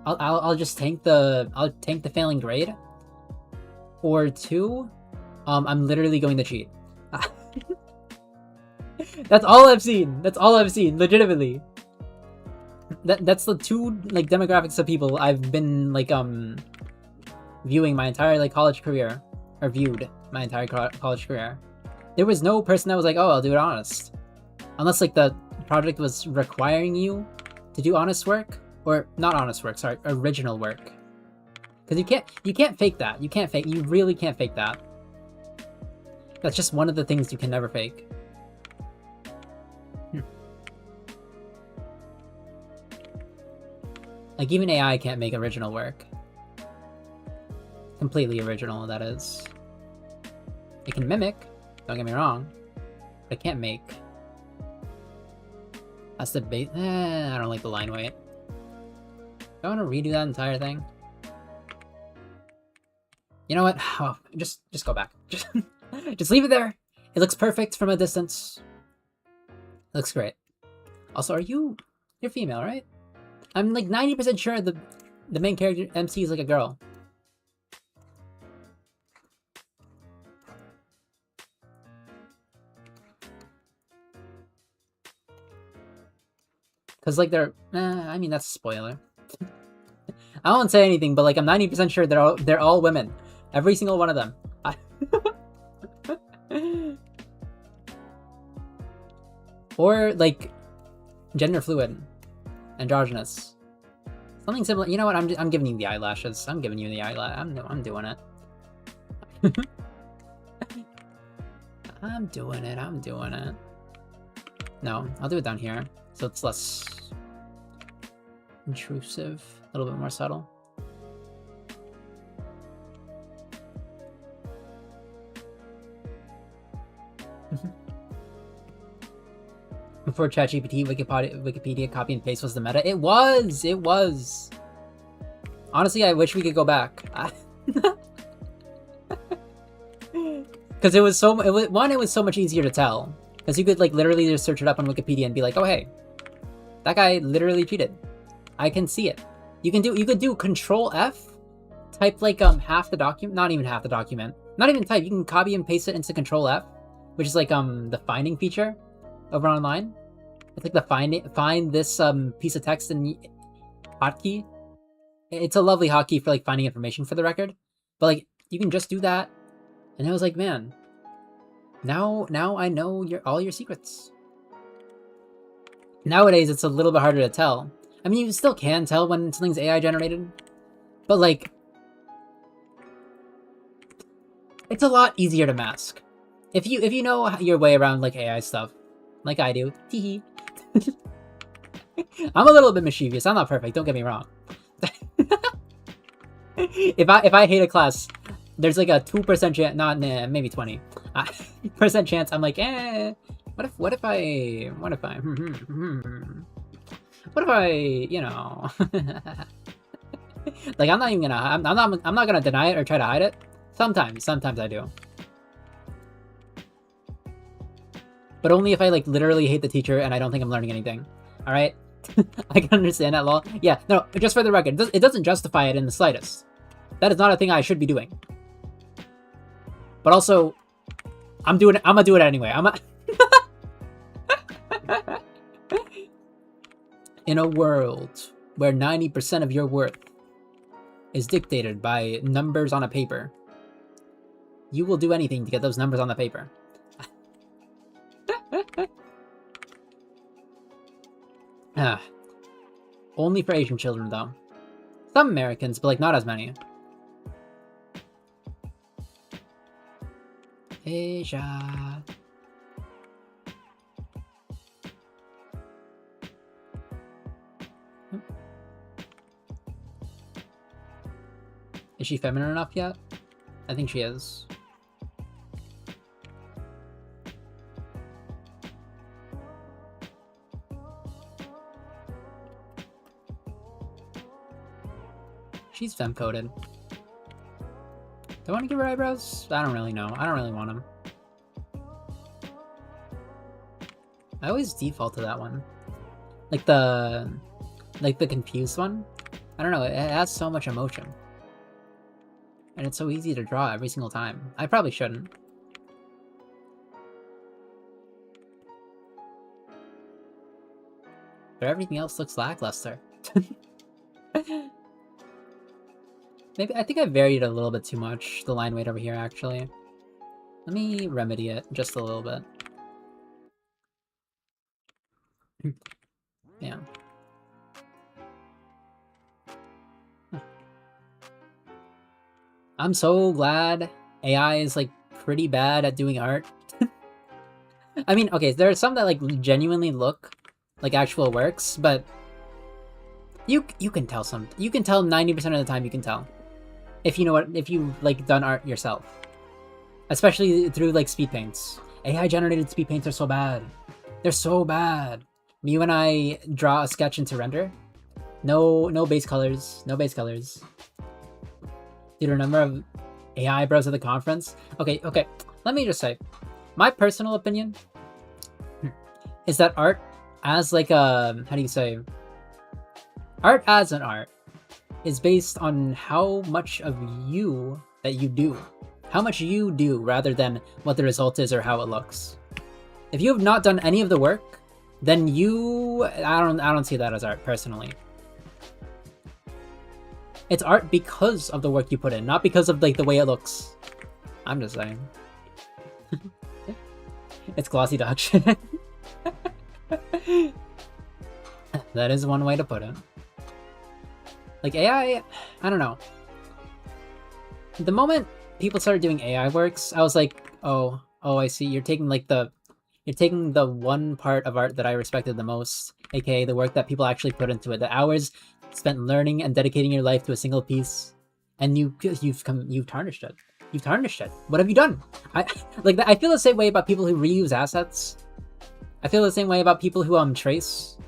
I'll just tank the failing grade, or 2, I'm literally going to cheat. That's all I've seen. That's all I've seen. Legitimately. That's the 2 like demographics of people I've been like viewing my entire like college career, or viewed my entire college career. There was no person that was like, "Oh, I'll do it honest," unless like the project was requiring you to do honest work, or not honest work. Sorry, original work. Because you can't fake that. You really can't fake that. That's just one of the things you can never fake. Like even AI can't make original work. Completely original, that is. It can mimic, don't get me wrong, but it can't make. That's the bait. I don't like the line weight. Do I want to redo that entire thing? You know what? Oh, just go back. Just leave it there. It looks perfect from a distance. It looks great. Also, you're female, right? I'm like 90% sure the main character MC is like a girl. Cause like they're, I mean that's a spoiler. I won't say anything, but like I'm 90% sure they're all women. Every single one of them. Or like gender fluid, androgynous, something similar. You know what? I'm giving you the eyelashes. I'm giving you the eyelash. I'm doing it. I'm doing it. I'm doing it. No, I'll do it down here, so it's less intrusive, a little bit more subtle. Before ChatGPT, Wikipedia copy and paste was the meta. It was. It was. Honestly, I wish we could go back. Because it was so much easier to tell. Because you could like literally just search it up on Wikipedia and be like, oh hey, that guy literally cheated. I can see it. You could do Control F, type like half the document, not even half the document, not even type. You can copy and paste it into Control F, which is like the finding feature over online. It's like the find this piece of text in hotkey. It's a lovely hotkey for like finding information for the record, but like you can just do that. And I was like, man, now I know all your secrets. Nowadays, it's a little bit harder to tell. I mean, you still can tell when something's AI generated, but like, it's a lot easier to mask. If you know your way around like AI stuff, like I do, teehee. I'm a little bit mischievous. I'm not perfect. Don't get me wrong. If I hate a class, there's like a 2% chance, maybe 20% chance. I'm like, what if I, you know, like I'm not gonna deny it or try to hide it. Sometimes I do, but only if I like literally hate the teacher and I don't think I'm learning anything. All right, I can understand that law. Yeah, no, just for the record, it doesn't justify it in the slightest. That is not a thing I should be doing. But also, I'm gonna do it anyway. In a world where 90% of your worth is dictated by numbers on a paper, you will do anything to get those numbers on the paper. Only for Asian children, though. Some Americans, but like not as many. Asia. Is she feminine enough yet? I think she is. She's femme-coded. Do I want to give her eyebrows? I don't really know. I don't really want them. I always default to that one. Like the confused one. I don't know, it has so much emotion. And it's so easy to draw every single time. I probably shouldn't. But everything else looks lackluster. Maybe, I think I varied a little bit too much, the line weight over here, actually. Let me remedy it just a little bit. Yeah. I'm so glad AI is, like, pretty bad at doing art. I mean, okay, there are some that, like, genuinely look like actual works, but you can tell some. You can tell 90% of the time you can tell. If you know what, if you've like done art yourself, especially through like speed paints. AI generated speed paints are so bad. They're so bad. Me when I draw a sketch into render, no base colors, no base colors. Dude, a number of AI bros at the conference. Okay. Let me just say, my personal opinion is that art as like a, how do you say, art as an art is based on how much of you that you do. How much you do rather than what the result is or how it looks. If you have not done any of the work, then I don't see that as art personally. It's art because of the work you put in, not because of like the way it looks. I'm just saying. It's glossy dog shit. That is one way to put it. Like AI, I don't know. The moment people started doing AI works, I was like, oh, I see. You're taking the one part of art that I respected the most, aka the work that people actually put into it, the hours spent learning and dedicating your life to a single piece, and you've tarnished it. You've tarnished it. What have you done? I feel the same way about people who reuse assets. I feel the same way about people who trace,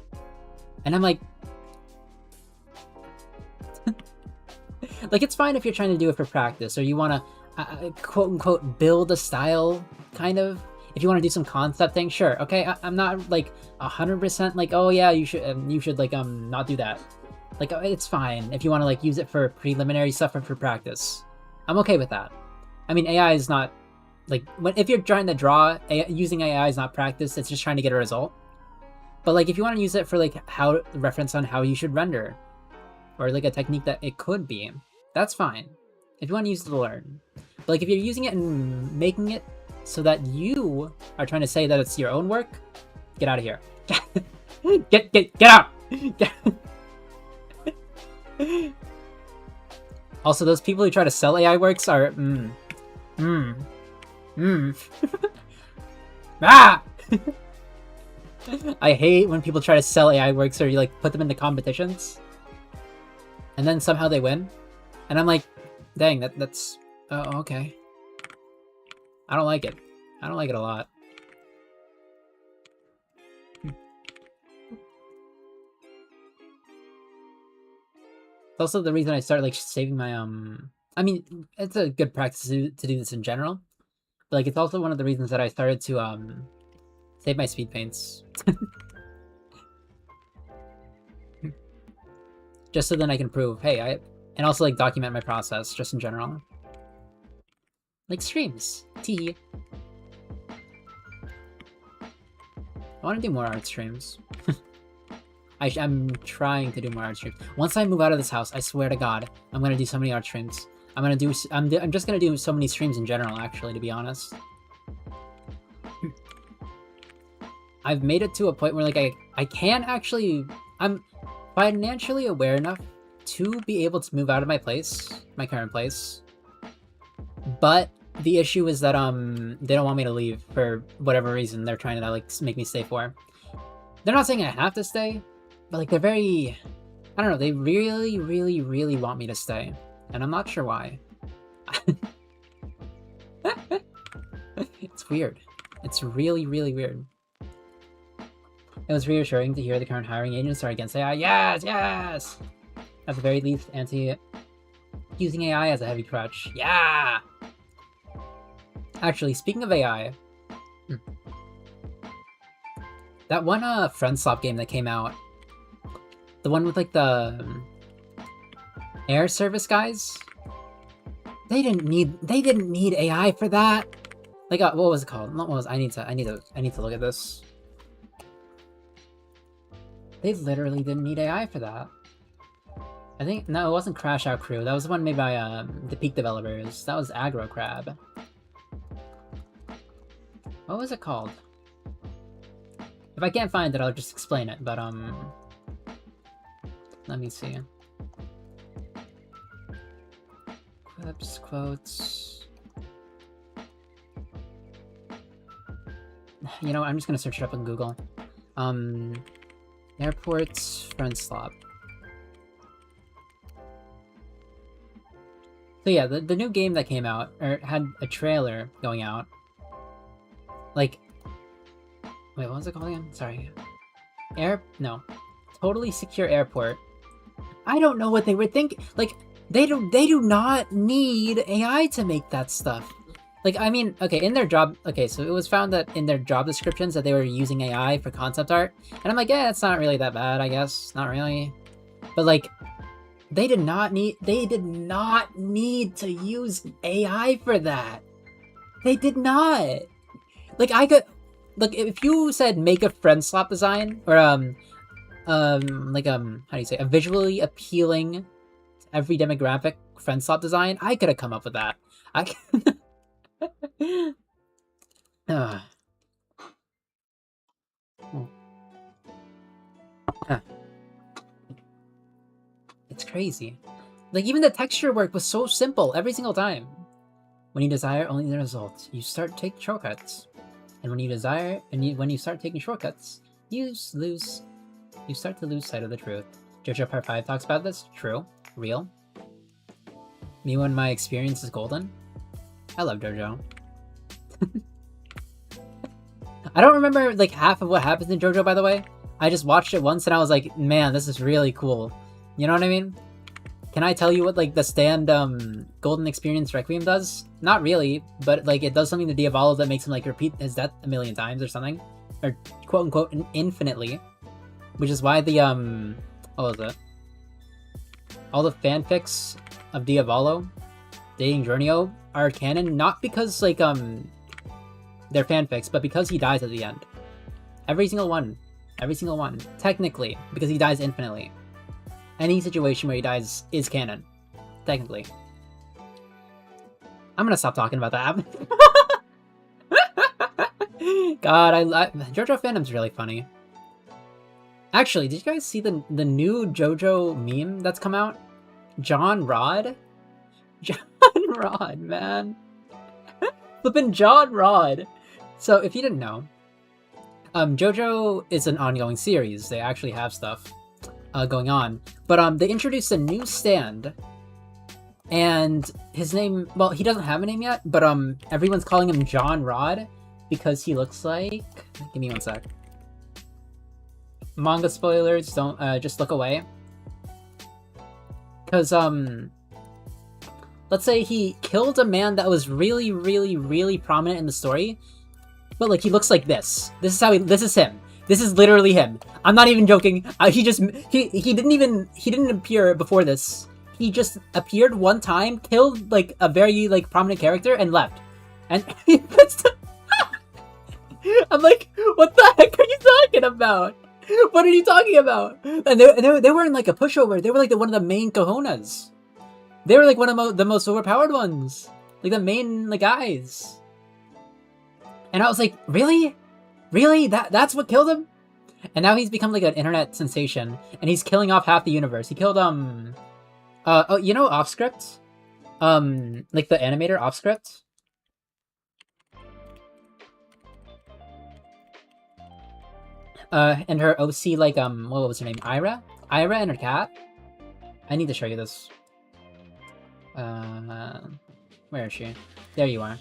and I'm like, like, it's fine if you're trying to do it for practice, or you want to quote unquote build a style, kind of. If you want to do some concept thing, sure, okay. I'm not like 100% like, oh yeah, you should like not do that. Like, it's fine if you want to like use it for preliminary stuff or for practice. I'm okay with that. I mean, AI is not like, if you're trying to draw, using AI is not practice. It's just trying to get a result. But like, if you want to use it for like reference on how you should render, or like a technique that it could be, that's fine. If you want to use it to learn. But like, if you're using it and making it so that you are trying to say that it's your own work, get out of here. Get out. Also, those people who try to sell AI works are ah. I hate when people try to sell AI works, or you like put them into competitions and then somehow they win, and I'm like, dang, that's okay. I don't like it. I don't like it a lot. It's also the reason I started like saving my I mean, it's a good practice to do this in general, but like, it's also one of the reasons that I started to save my speed paints. Just so then I can prove, hey, and also like document my process just in general. Like streams. Tee. I want to do more art streams. I'm trying to do more art streams. Once I move out of this house, I swear to God, I'm gonna do so many art streams. I'm just gonna do so many streams in general, actually, to be honest. I've made it to a point where like I can actually, I'm financially aware enough to be able to move out of my current place. But the issue is that they don't want me to leave for whatever reason they're trying to like make me stay for. They're not saying I have to stay, but like, they're very, I don't know, they really, really, really want me to stay, and I'm not sure why. It's weird. It's really, really weird. It was reassuring to hear the current hiring agents are against AI. Yes, yes! At the very least, using AI as a heavy crutch. Yeah! Actually, speaking of AI, that one Friend Swap game that came out, the one with like the air service guys, they didn't need AI for that. Like, what was it called? What was I need to look at this. They literally didn't need AI for that. I think, no, it wasn't Crash Out Crew. That was the one made by the Peak developers. That was Aggro Crab. What was it called? If I can't find it, I'll just explain it, but let me see. Clips, quotes. You know, I'm just gonna search it up on Google. Airports Friend Swap. So yeah, the new game that came out, or had a trailer going out. Like, wait, what was it called again? Sorry. Totally Secure Airport. I don't know what they were thinking. Like, they do not need AI to make that stuff. Like, I mean, okay, in their job, okay, so it was found that in their job descriptions that they were using AI for concept art, and I'm like, yeah, it's not really that bad, I guess, not really. But like, they did not need to use AI for that. They did not. Like, like, if you said make a friend swap design, or how do you say, a visually appealing every demographic friend slot design. I could have come up with that. I. It's crazy. Like, even the texture work was so simple every single time. When you desire only the result, you start taking shortcuts. And when you start taking shortcuts, you start to lose sight of the truth. JoJo Part 5 talks about this. True. Real. Me when my experience is golden. I love JoJo. I don't remember, like, half of what happens in JoJo, by the way. I just watched it once and I was like, man, this is really cool. You know what I mean? Can I tell you what, like, the stand, Golden Experience Requiem does? Not really, but, like, it does something to Diavolo that makes him, like, repeat his death a million times or something. Or, quote-unquote, infinitely. Which is why the, what was it? All the fanfics of Diavolo dating Journio are canon, not because, like, they're fanfics, but because he dies at the end. Every single one. Every single one. Technically, because he dies infinitely. Any situation where he dies is canon. Technically. I'm gonna stop talking about that. God, JoJo fandom's really funny. Actually, did you guys see the new JoJo meme that's come out? John Rod? John Rod, man. Flippin' John Rod. So, if you didn't know, JoJo is an ongoing series. They actually have stuff going on. But they introduced a new stand. And his name, well, he doesn't have a name yet, but everyone's calling him John Rod because he looks like... Give me one sec. Manga spoilers, don't just look away. Because let's say he killed a man that was really, really, really prominent in the story, but like he looks like this. This is him. This is literally him. I'm not even joking. He didn't appear before this. He just appeared one time, killed like a very like prominent character, and left. And I'm like, what the heck are you talking about? What are you talking about? And they weren't like a pushover. They were like one of the main cojones. They were like one of the most overpowered ones. Like the main like guys. And I was like, really? Really? That's what killed him? And now he's become like an internet sensation. And he's killing off half the universe. He killed oh, you know Offscript? Like the animator Offscript? And her OC, like, what was her name? Ira? Ira and her cat? I need to show you this. Where is she? There you are.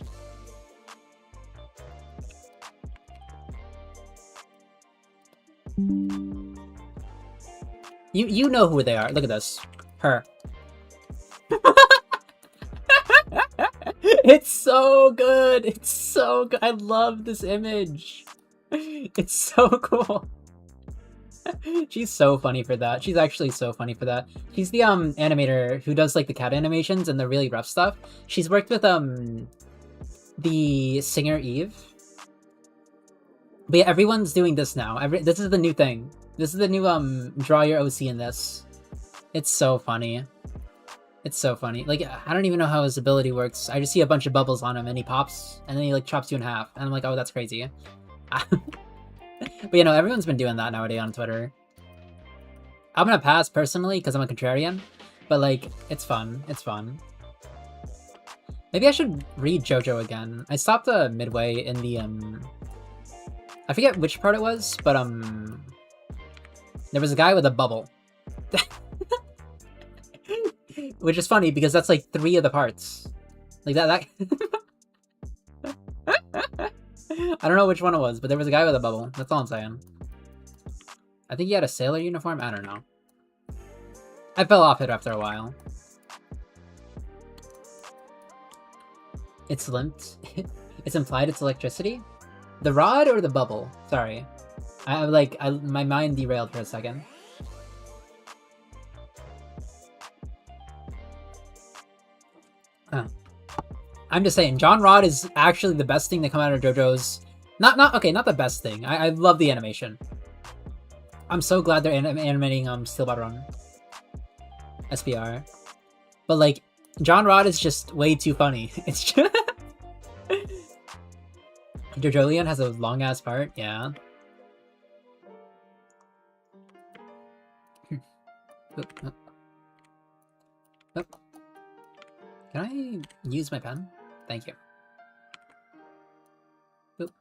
You know who they are. Look at this. Her. It's so good! It's so good! I love this image! It's so cool. She's so funny for that. She's actually so funny for that. She's the animator who does like the cat animations and the really rough stuff. She's worked with the singer Eve. But yeah, everyone's doing this now. This is the new thing. This is the new draw your OC in this. It's so funny. It's so funny. Like, I don't even know how his ability works. I just see a bunch of bubbles on him and he pops and then he like chops you in half. And I'm like, oh, that's crazy. But you know, everyone's been doing that nowadays on Twitter. I'm gonna pass personally because I'm a contrarian, but like, it's fun. It's fun. Maybe I should read JoJo again. I stopped midway in the I forget which part it was, but there was a guy with a bubble. Which is funny because that's like 3 of the parts. Like that I don't know which one it was, but there was a guy with a bubble. That's all I'm saying. I think he had a sailor uniform? I don't know. I fell off it after a while. It's limped. It's implied it's electricity? The rod or the bubble? Sorry. My mind derailed for a second. I'm just saying, John Rod is actually the best thing to come out of JoJo's. Not the best thing. I love the animation. I'm so glad they're animating Steel Bot Run. SPR. But like, John Rod is just way too funny. It's just... Jojolian has a long ass part, yeah. Oop, oop. Oop. Can I use my pen? Thank you. Oop.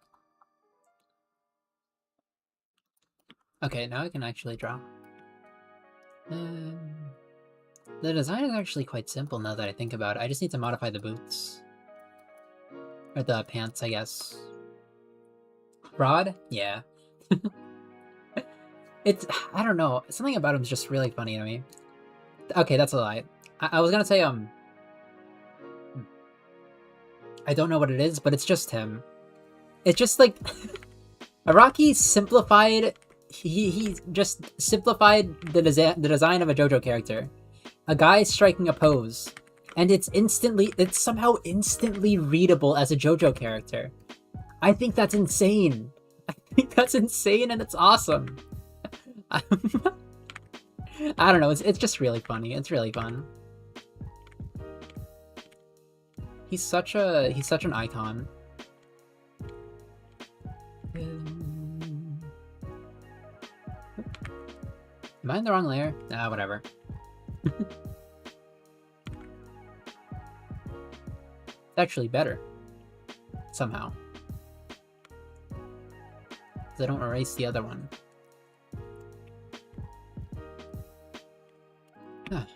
Okay, now I can actually draw. The design is actually quite simple now that I think about it. I just need to modify the boots. Or the pants, I guess. Broad? Yeah. It's... I don't know. Something about him is just really funny to me. Okay, that's a lie. I was gonna say, I don't know what it is, but it's just him. It's just like... Araki simplified... He just simplified the design of a JoJo character. A guy striking a pose. And it's somehow instantly readable as a JoJo character. I think that's insane. I think that's insane and it's awesome. I don't know, it's just really funny. It's really fun. He's such an icon. Am I in the wrong layer? Nah, whatever. It's actually better. Somehow. Because I don't erase the other one. Ah.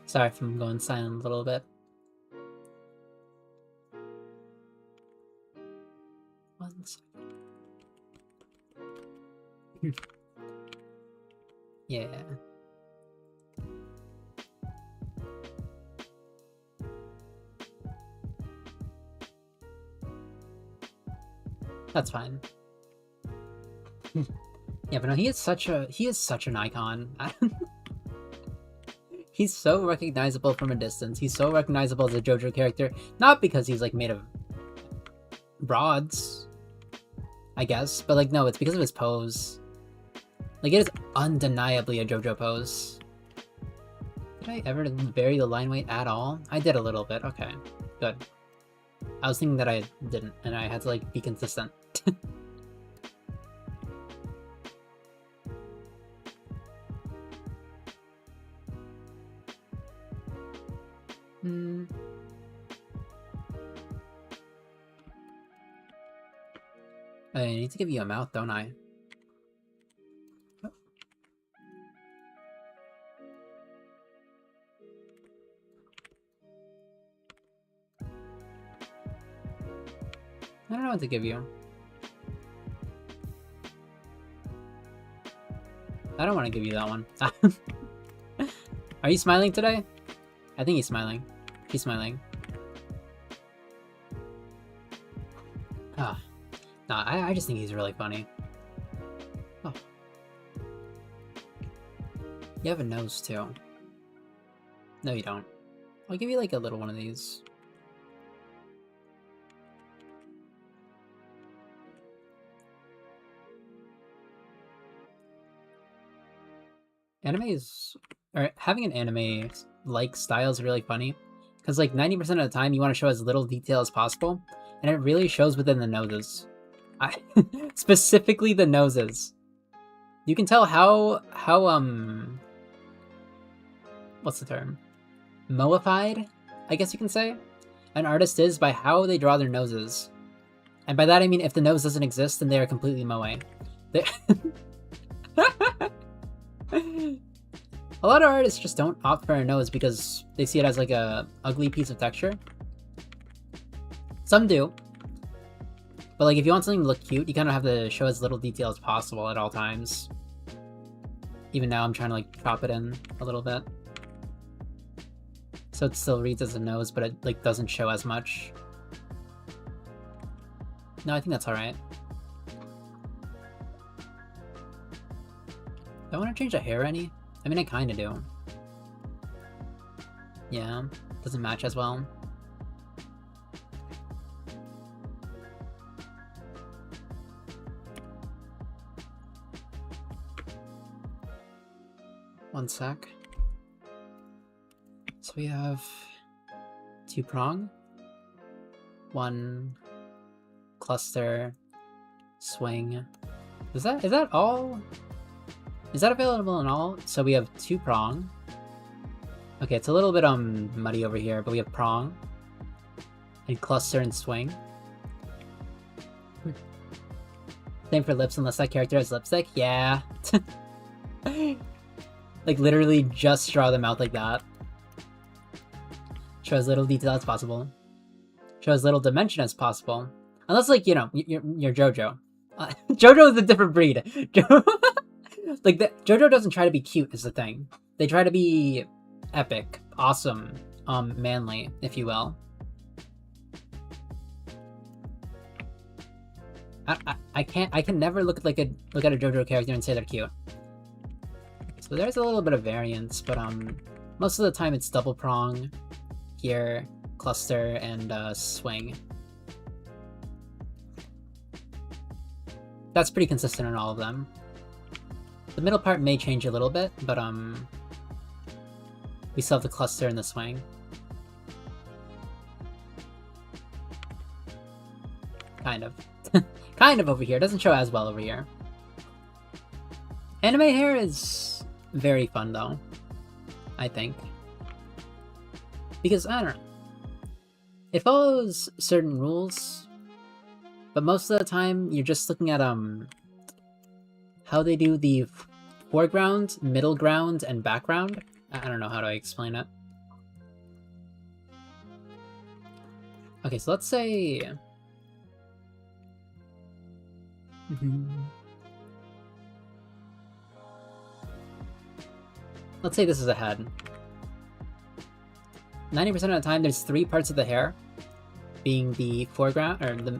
Sorry if I'm going silent a little bit. One second. Yeah. That's fine. Yeah, but no, he is such an icon. He's so recognizable from a distance. He's so recognizable as a JoJo character, not because he's like made of rods, I guess, but like no, it's because of his pose. Like it is undeniably a JoJo pose. Did I ever vary the line weight at all? I did a little bit. Okay, good. I was thinking that I didn't, and I had to like be consistent. I need to give you a mouth, don't I? Oh. I don't know what to give you. I don't want to give you that one. Are you smiling today? I think he's smiling. She's smiling. Ah. Nah, I just think he's really funny. Oh. You have a nose, too. No, you don't. I'll give you, like, a little one of these. Having an anime-like style is really funny. Because, like, 90% of the time, you want to show as little detail as possible. And it really shows within the noses. Specifically the noses. You can tell how what's the term? Moified, I guess you can say, an artist is by how they draw their noses. And by that I mean if the nose doesn't exist, then they are completely moe. A lot of artists just don't opt for a nose because they see it as like a ugly piece of texture. Some do. But like if you want something to look cute, you kind of have to show as little detail as possible at all times. Even now I'm trying to like chop it in a little bit. So it still reads as a nose, but it like doesn't show as much. No, I think that's alright. I want to change the hair any? I mean, I kind of do. Yeah, doesn't match as well. One sec. So we have 2 prong, 1 cluster, swing. Is that all? Is that available in all? So we have 2 prong. Okay, it's a little bit muddy over here, but we have prong and cluster and swing. Same for lips unless that character has lipstick. Yeah. Like literally just draw them out like that. Show as little detail as possible. Show as little dimension as possible. Unless, like, you know, you're JoJo. JoJo is a different breed. Like, JoJo doesn't try to be cute is the thing. They try to be epic, awesome, manly, if you will. I can never look at a JoJo character and say they're cute. So there's a little bit of variance, but most of the time it's double prong here, cluster, and swing. That's pretty consistent in all of them. The middle part may change a little bit, but we still have the cluster and the swing. Kind of. Kind of over here. Doesn't show as well over here. Anime hair is very fun though, I think. Because, I don't know. It follows certain rules, but most of the time you're just looking at how they do the foreground, middle ground, and background. I don't know how to explain it. Okay, so let's say... Let's say this is a head. 90% of the time, there's 3 parts of the hair, being the foreground, or the...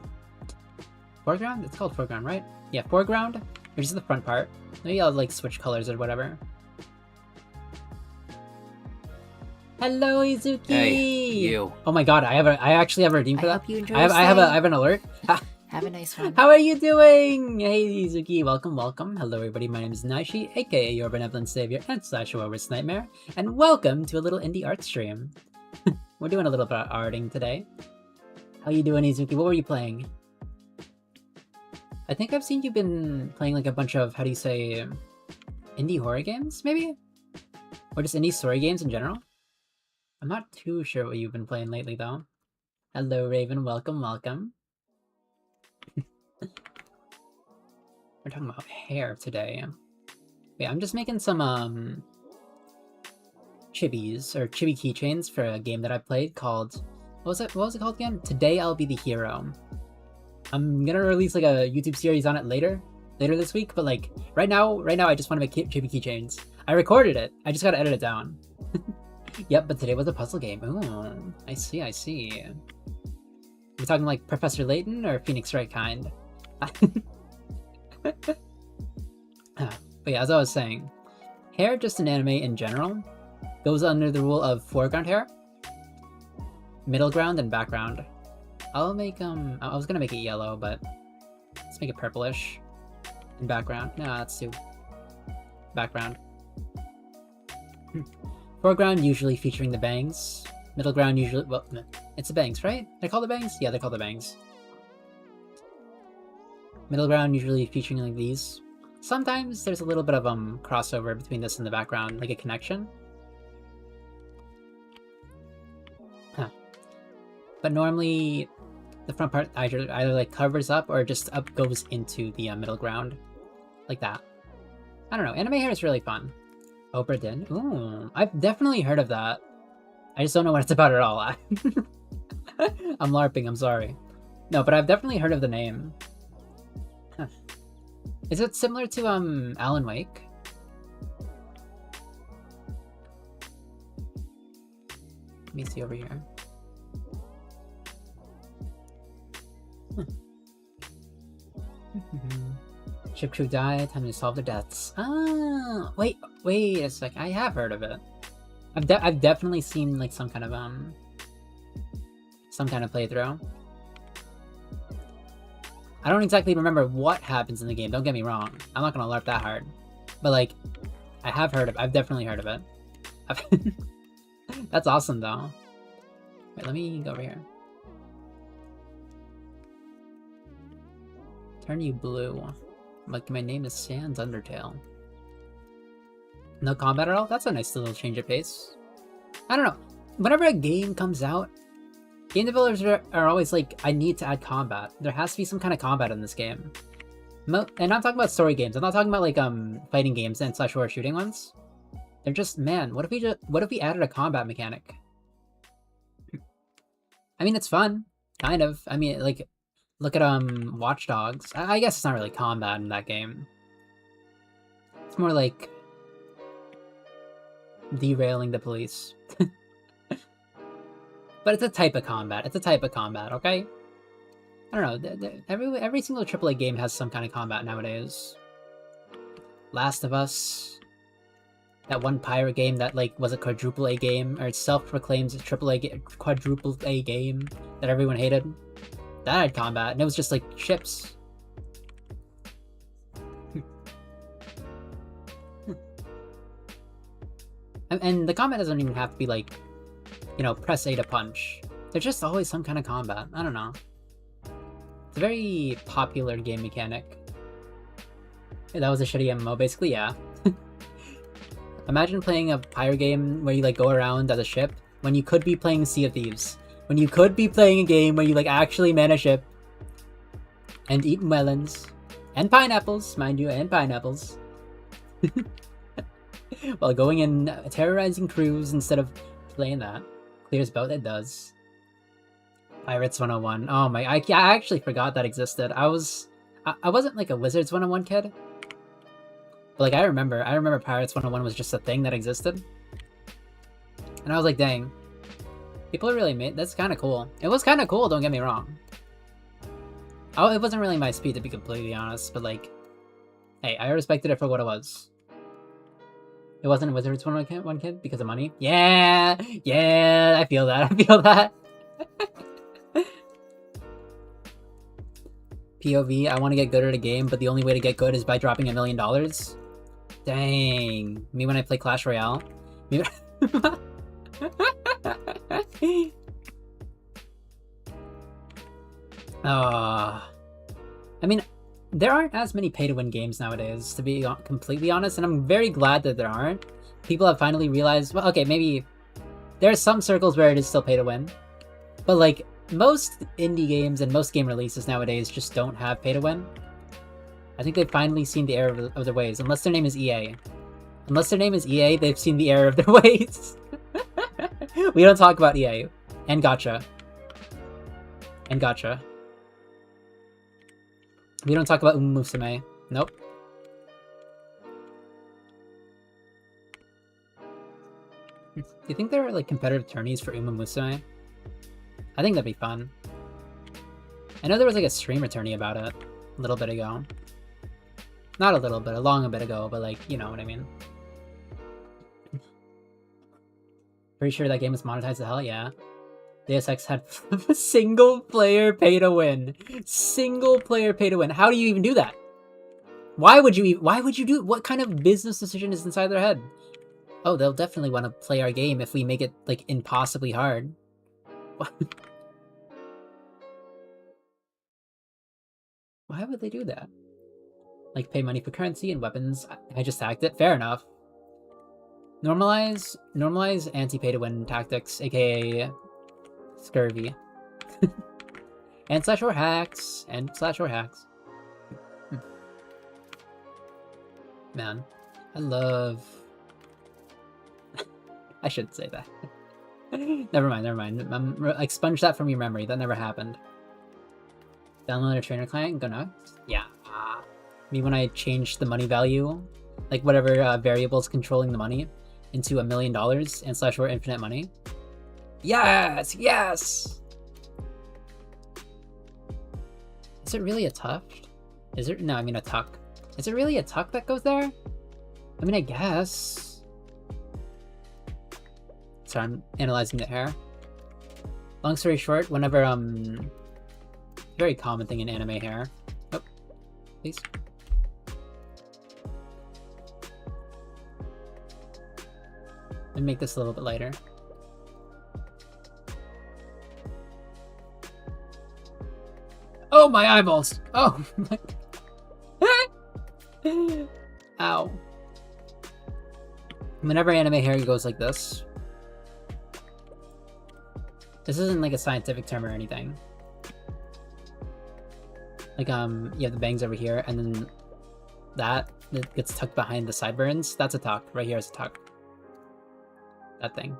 Foreground? It's called foreground, right? Yeah, foreground, which is the front part. Maybe I'll, like, switch colors or whatever. Hello, Izuki! Hey, you. Oh my god, I actually have a redeem for that. Hope you enjoy I have an alert. Have a nice one. How are you doing? Hey, Izuki, welcome. Hello, everybody. My name is Naishi, aka your benevolent savior and / your worst nightmare, and welcome to a little indie art stream. We're doing a little bit of arting today. How you doing, Izuki? What were you playing? I think I've seen you've been playing like a bunch of, how do you say, indie horror games, maybe? Or just indie story games in general? I'm not too sure what you've been playing lately, though. Hello, Raven. Welcome. We're talking about hair today. Yeah, I'm just making some, chibis, or chibi keychains for a game that I played called... What was it called again? Today I'll Be the Hero. I'm gonna release, like, a YouTube series on it later this week, but, like, right now, I just want to make chibi keychains. I recorded it. I just gotta edit it down. Yep, but today was a puzzle game. Ooh, I see. We're talking like Professor Layton or Phoenix Wright kind. But yeah, as I was saying, hair just in anime in general goes under the rule of foreground hair, middle ground, and background. I'll make I was gonna make it yellow, but let's make it purplish in background. No, that's too background. Foreground usually featuring the bangs. Middle ground usually, well, it's the bangs, right? They're called the bangs? Yeah, they're called the bangs. Middle ground usually featuring like these. Sometimes there's a little bit of crossover between this and the background, like a connection. Huh. But normally the front part either like covers up or just up goes into the middle ground. Like that. I don't know, anime hair is really fun. Oprah Din? Ooh, I've definitely heard of that. I just don't know what it's about at all. I'm LARPing, I'm sorry. No, but I've definitely heard of the name. Huh. Is it similar to Alan Wake? Let me see over here. Ship crew die, time to solve their deaths. Ah, wait a sec. I have heard of it. I've definitely seen like some kind of playthrough. I don't exactly remember what happens in the game, don't get me wrong. I'm not gonna LARP that hard. But like, I've definitely heard of it. That's awesome though. Wait, let me go over here. Turn you blue. Like, my name is Sans Undertale. No combat at all? That's a nice little change of pace. I don't know. Whenever a game comes out, game developers are always like, I need to add combat. There has to be some kind of combat in this game. And I'm not talking about story games. I'm not talking about like fighting games and / horror shooting ones. They're just, man, what if we added a combat mechanic? I mean, it's fun, kind of. I mean, like, look at Watch Dogs. I guess it's not really combat in that game. It's more like derailing the police. But it's a type of combat. It's a type of combat, okay? I don't know. Every single AAA game has some kind of combat nowadays. Last of Us. That one pirate game that like was a quadruple A game, or it self-proclaims a quadruple A game that everyone hated. That had combat, and it was just like ships. And the combat doesn't even have to be like, you know, press A to punch. There's just always some kind of combat. I don't know. It's a very popular game mechanic. Hey, that was a shitty MMO, basically, yeah. Imagine playing a pirate game where you like go around as a ship when you could be playing Sea of Thieves. When you could be playing a game where you like actually man a ship and eat melons and pineapples, mind you, and pineapples. While going and terrorizing crews instead of playing that. Clears boat, it does. Pirates 101. Oh my, I actually forgot that existed. I wasn't like a Wizards 101 kid. But like I remember Pirates 101 was just a thing that existed. And I was like, dang. People really made that's kinda cool. It was kinda cool, don't get me wrong. Oh, it wasn't really my speed to be completely honest, but like, hey, I respected it for what it was. It wasn't a Wizards 101 kid because of money? Yeah! Yeah, I feel that, I feel that. POV, I want to get good at a game, but the only way to get good is by dropping $1 million. Dang. Me when I play Clash Royale. Me I mean, there aren't as many pay-to-win games nowadays, to be completely honest, and I'm very glad that there aren't. People have finally realized, well, okay, maybe there are some circles where it is still pay-to-win, but like, most indie games and most game releases nowadays just don't have pay-to-win. I think they've finally seen the error of their ways, unless their name is EA. Unless their name is EA, they've seen the error of their ways. We don't talk about EA. And Gacha. And Gacha. We don't talk about Musume. Nope. Do you think there are like competitive tourneys for Musume? I think that'd be fun. I know there was like a streamer tourney about it a little bit ago. Not a little bit, a long bit ago, but like, you know what I mean. Pretty sure that game was monetized to hell, yeah. Deus Ex had single player pay to win. Single player pay to win. How do you even do that? Why would you do what kind of business decision is inside their head? Oh, they'll definitely want to play our game if we make it like impossibly hard. Why would they do that? Like pay money for currency and weapons. I just hacked it. Fair enough. Normalize anti-pay-to-win tactics, aka scurvy. and / hacks. Man, I love... I shouldn't say that. Never mind. Expunge that from your memory. That never happened. Download a trainer client? Go nuts? Yeah. Me when I changed the money value, like whatever variable's controlling the money, into $1 million and / infinite money. Yes! Yes! Is it really a tuft? Is it? No, I mean a tuck. Is it really a tuck that goes there? I mean, I guess. Sorry, I'm analyzing the hair. Long story short, whenever, very common thing in anime hair. Oh, please. Let me make this a little bit lighter. Oh, my eyeballs! Oh, my... Ow. Whenever anime hair goes like this. This isn't like a scientific term or anything. Like, you have the bangs over here, and then that gets tucked behind the sideburns. That's a tuck. Right here is a tuck. That thing.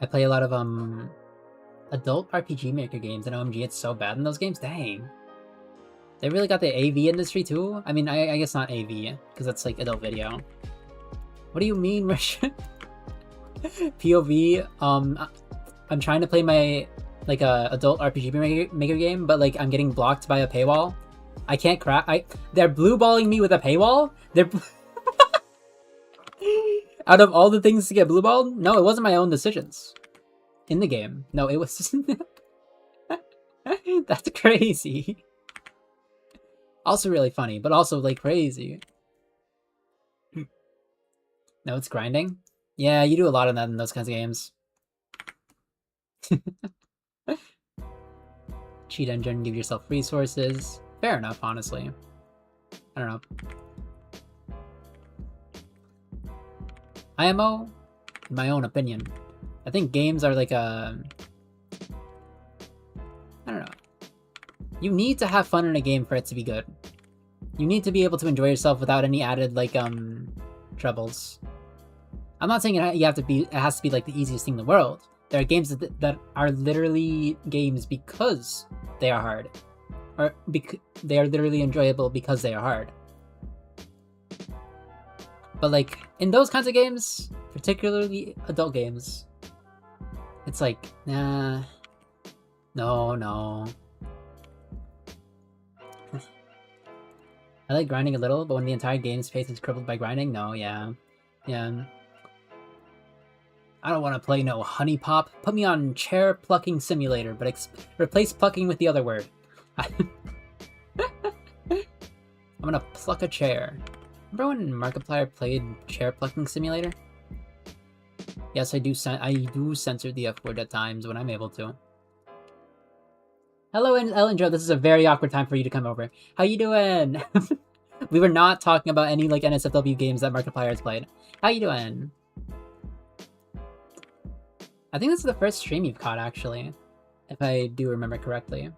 I play a lot of, adult RPG Maker games, and OMG, it's so bad in those games. Dang. They really got the AV industry, too? I mean, I guess not AV, because that's, like, adult video. What do you mean, Richard? POV, I'm trying to play my, like, adult RPG Maker game, but, like, I'm getting blocked by a paywall. I can't crack. They're blue-balling me with a paywall? They're... Out of all the things to get blue-balled? No, it wasn't my own decisions. In the game. No, it was... That's crazy. Also really funny, but also, like, crazy. No, it's grinding? Yeah, you do a lot of that in those kinds of games. Cheat engine, give yourself resources. Fair enough, honestly. I don't know. IMO, in my own opinion. I think games are like a... I don't know. You need to have fun in a game for it to be good. You need to be able to enjoy yourself without any added, like, troubles. I'm not saying it has to be like the easiest thing in the world. There are games that are literally games because they are hard. Or they are literally enjoyable because they are hard. But, like, in those kinds of games, particularly adult games, it's like, nah, no. I like grinding a little, but when the entire game's pace is crippled by grinding, no, yeah. I don't want to play no honey pop. Put me on chair plucking simulator, but replace plucking with the other word. I'm gonna pluck a chair. Remember when Markiplier played chair plucking simulator? Yes, I do censor the F word at times when I'm able to. Hello, Ellen Joe. This is a very awkward time for you to come over. How you doing? We were not talking about any, like, NSFW games that Markiplier has played. How you doing? I think this is the first stream you've caught, actually. If I do remember correctly.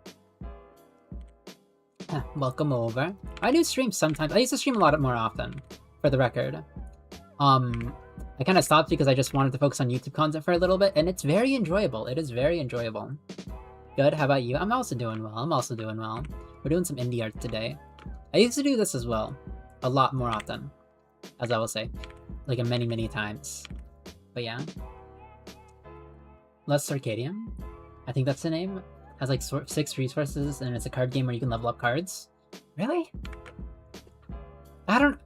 Welcome over. I do stream sometimes. I used to stream a lot more often, for the record. I kind of stopped because I just wanted to focus on YouTube content for a little bit, and it's very enjoyable. It is very enjoyable. Good, how about you? I'm also doing well. We're doing some indie art today. I used to do this as well. A lot more often. As I will say. Like, many, many times. But yeah. Less Circadium. I think that's the name. Has like 6 resources, and it's a card game where you can level up cards. Really? I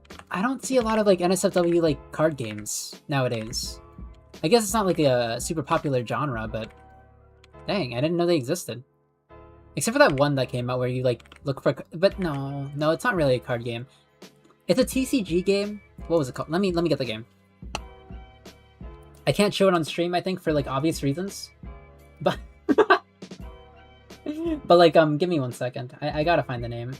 don't see a lot of, like, NSFW, like, card games nowadays. I guess it's not like a super popular genre, but dang, I didn't know they existed. Except for that one that came out where you, like, look for... But no, it's not really a card game. It's a TCG game. What was it called? Let me get the game. I can't show it on stream, I think, for, like, obvious reasons. But... but, like, give me 1 second. I gotta find the name.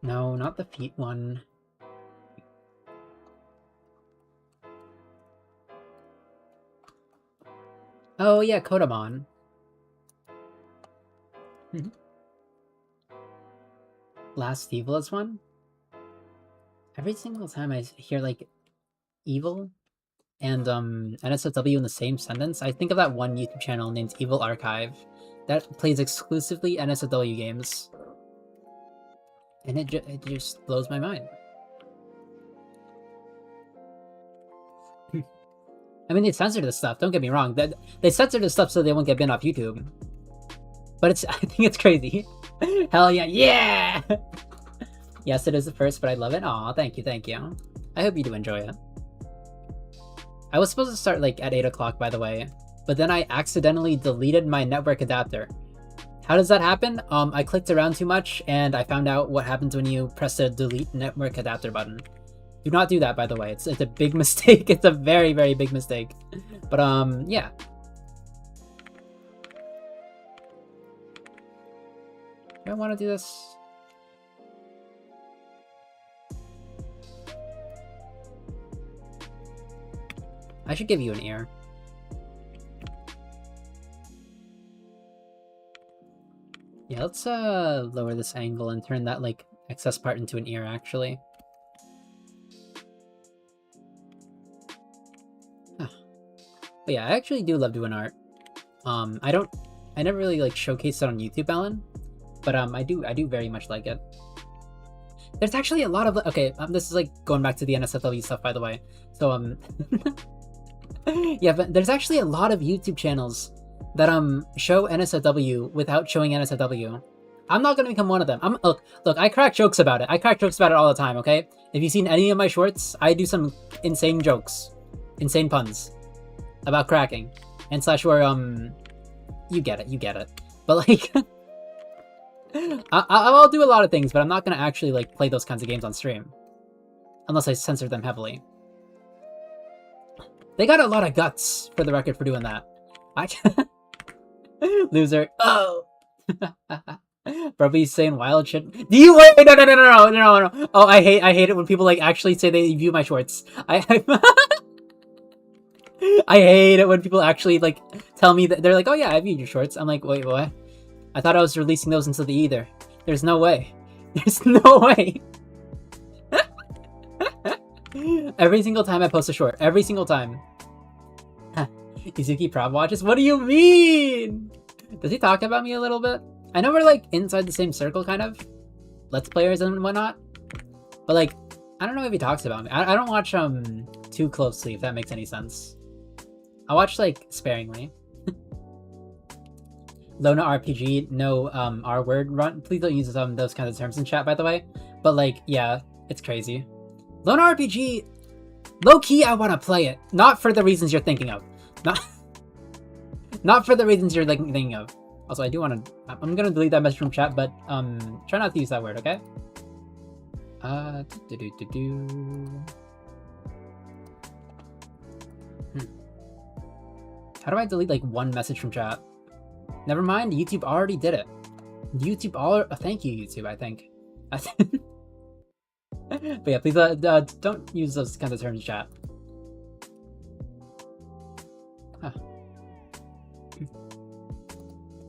No, not the feet one. Oh, yeah, Kodamon. Last Evilest one? Every single time I hear, like, evil and NSFW in the same sentence, I think of that one YouTube channel named Evil Archive that plays exclusively NSFW games. And it just blows my mind. I mean, they censor this stuff. Don't get me wrong. They censor this stuff so they won't get banned off YouTube. But I think it's crazy. Hell yeah, yeah! Yes, it is the first, but I love it. Aw, thank you, thank you. I hope you do enjoy it. I was supposed to start like at 8 o'clock, by the way, but then I accidentally deleted my network adapter. How does that happen? I clicked around too much, and I found out what happens when you press the delete network adapter button. Do not do that, by the way. It's a big mistake. It's a very, very big mistake. But yeah. Do I want to do this? I should give you an ear. Yeah, let's lower this angle and turn that like excess part into an ear, actually. Huh. But yeah, I actually do love doing art. I never really like showcased it on YouTube, Alan, but I do very much like it. There's actually a lot of this is like going back to the NSFW stuff, by the way. So yeah, but there's actually a lot of YouTube channels that show NSFW without showing NSFW. I'm not gonna become one of them. Look, I crack jokes about it. I crack jokes about it all the time, okay? If you've seen any of my shorts, I do some insane jokes, insane puns about cracking, and slash where you get it. But like, I'll do a lot of things, but I'm not gonna actually like play those kinds of games on stream, unless I censor them heavily. They got a lot of guts, for the record, for doing that. Loser. Oh! Probably saying wild shit. Do you wait? No. Oh, I hate it when people like actually say they view my shorts. I hate it when people actually like tell me that they're like, oh yeah, I viewed your shorts. I'm like, wait, what? I thought I was releasing those into the ether. There's no way. There's no way. Every single time I post a short, every single time. Izuki Prob watches? What do you mean? Does he talk about me a little bit? I know we're like inside the same circle, kind of. Let's Players and whatnot. But like, I don't know if he talks about me. I don't watch too closely, if that makes any sense. I watch like sparingly. Lona RPG, no R word run. Please don't use those kinds of terms in chat, by the way. But like, yeah, it's crazy. Lona RPG, low key, I want to play it. Not for the reasons you're thinking of. Not for the reasons you're like thinking of. Also, I do want to. I'm gonna delete that message from chat, but try not to use that word, okay? How do I delete like one message from chat? Never mind. YouTube already did it. Thank you, YouTube. I think. But yeah, please don't use those kinds of terms in chat. Huh.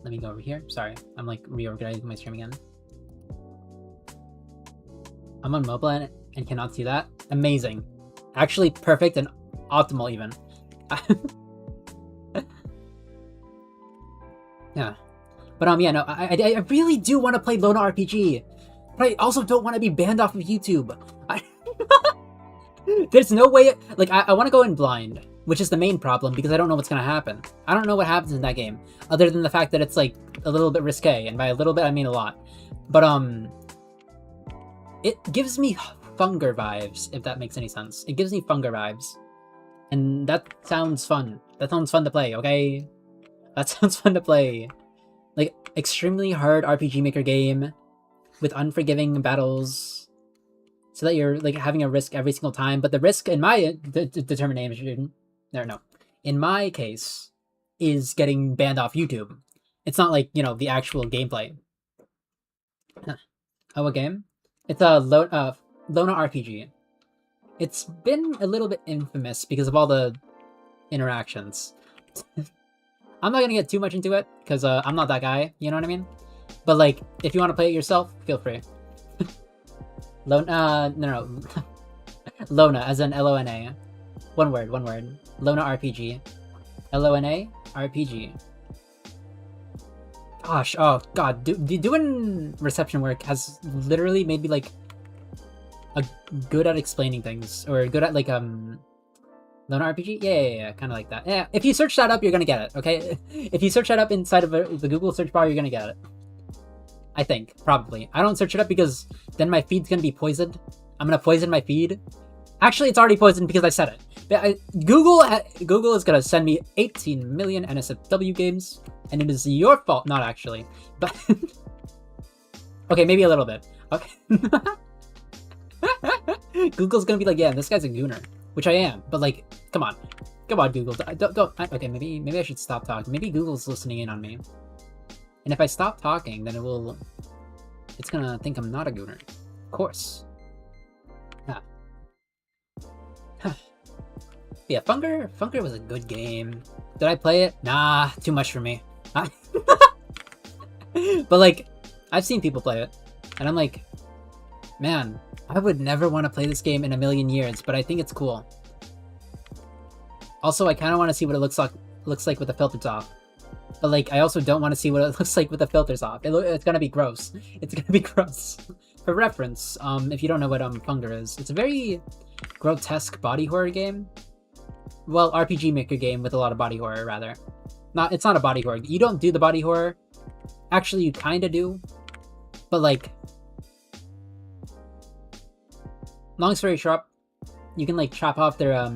Let me go over here. Sorry, I'm like reorganizing my stream again. I'm on mobile and cannot see that. Amazing. Actually perfect and optimal even. Yeah. But yeah, no, I really do want to play Lona RPG. But I also don't want to be banned off of YouTube. There's no way, like, I want to go in blind, which is the main problem because I don't know what's going to happen. I don't know what happens in that game, other than the fact that it's, like, a little bit risque, and by a little bit, I mean a lot. But, it gives me Funger vibes, if that makes any sense. It gives me Funger vibes. And that sounds fun. That sounds fun to play, okay? That sounds fun to play. Like, extremely hard RPG Maker game with unforgiving battles, so that you're like having a risk every single time. But the risk in my determination, in my case, is getting banned off YouTube. It's not like, you know, the actual gameplay. Oh, what game? It's a Lona RPG. It's been a little bit infamous because of all the interactions. I'm not gonna get too much into it because I'm not that guy. You know what I mean? But like, if you want to play it yourself, feel free. Lona, no. Lona, as in L-O-N-A. One word. Lona RPG. L-O-N-A RPG. Gosh, oh god, doing reception work has literally made me like good at explaining things, or good at like Loner RPG? Yeah, kind of like that. Yeah, if you search that up, you're gonna get it, okay? If you search that up inside of the Google search bar, you're gonna get it. I think, probably. I don't search it up because then my feed's gonna be poisoned. I'm gonna poison my feed. Actually, it's already poisoned because I said it. Google is gonna send me 18 million NSFW games, and it is your fault. Not actually, but okay, maybe a little bit. Okay. Google's gonna be like, yeah, this guy's a gooner, which I am. But like, come on, Google. Don't. Okay, maybe I should stop talking. Maybe Google's listening in on me, and if I stop talking, then it's gonna think I'm not a gooner. Of course. Yeah, Funker was a good game. Did I play it? Nah, too much for me. But like, I've seen people play it, and I'm like, man, I would never want to play this game in a million years, but I think it's cool. Also, I kind of want to see what it looks like with the filters off. But like, I also don't want to see what it looks like with the filters off. It's gonna be gross. It's gonna be gross. For reference, if you don't know what Funker is, it's a very grotesque body horror game. Well, RPG Maker game with a lot of body horror, rather. It's not a body horror. You don't do the body horror. Actually, you kind of do. But like, long story short, you can like chop off their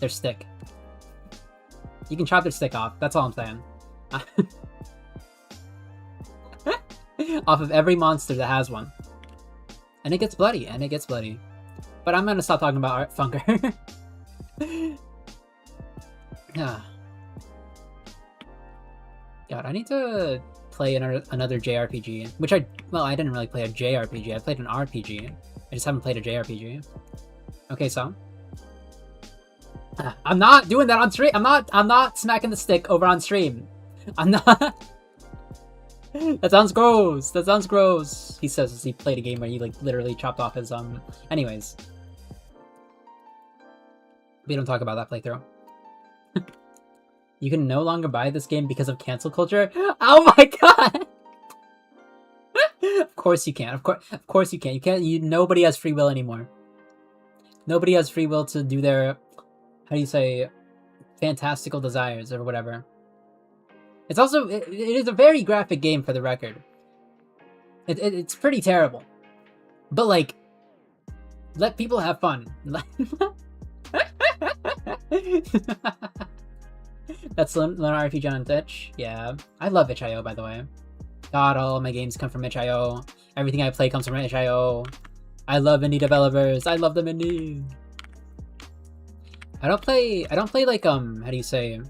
stick. You can chop their stick off. That's all I'm saying. Off of every monster that has one. And it gets bloody, But I'm gonna stop talking about Funker. Yeah. God, I need to play another JRPG, which I didn't really play a JRPG. I played an RPG. I just haven't played a JRPG. Okay, so I'm not doing that on stream. I'm not smacking the stick over on stream. I'm not. That sounds gross. He says as he played a game where he like literally chopped off his Anyways, we don't talk about that playthrough. You can no longer buy this game because of cancel culture. Oh my god! Of course you can. Of course you can. You can't. Nobody has free will anymore. Nobody has free will to do their, how do you say, fantastical desires or whatever. It's also it is a very graphic game for the record. It's pretty terrible, but like, let people have fun. That's Loner RPG on Twitch. Yeah, I love itch.io, by the way. God, all my games come from itch.io. Everything I play comes from itch.io. I love indie developers. I love them indie. I don't play like how do you say,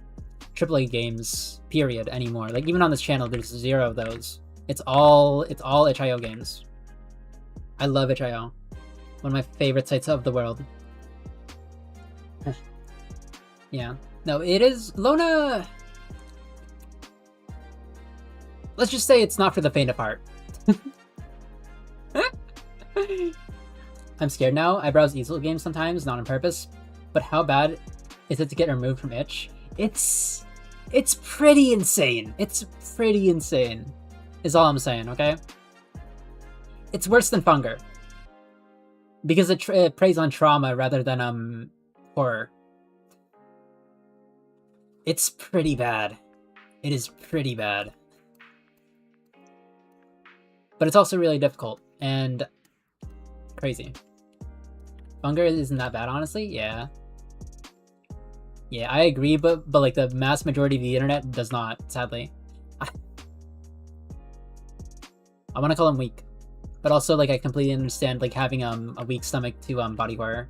AAA games period anymore. Like even on this channel, there's 0 of those. It's all itch.io games. I love itch.io. One of my favorite sites of the world. Yeah. No, it is Lona. Let's just say it's not for the faint of heart. I'm scared now. I browse easel games sometimes, not on purpose. But how bad is it to get removed from itch? It's pretty insane. It's pretty insane, is all I'm saying, okay? It's worse than Funker. Because it preys on trauma rather than horror. It's pretty bad. It is pretty bad. But it's also really difficult and crazy. Funker isn't that bad, honestly. Yeah. Yeah, I agree, but like the mass majority of the internet does not, sadly. I want to call him weak, but also like I completely understand like having a weak stomach to body horror.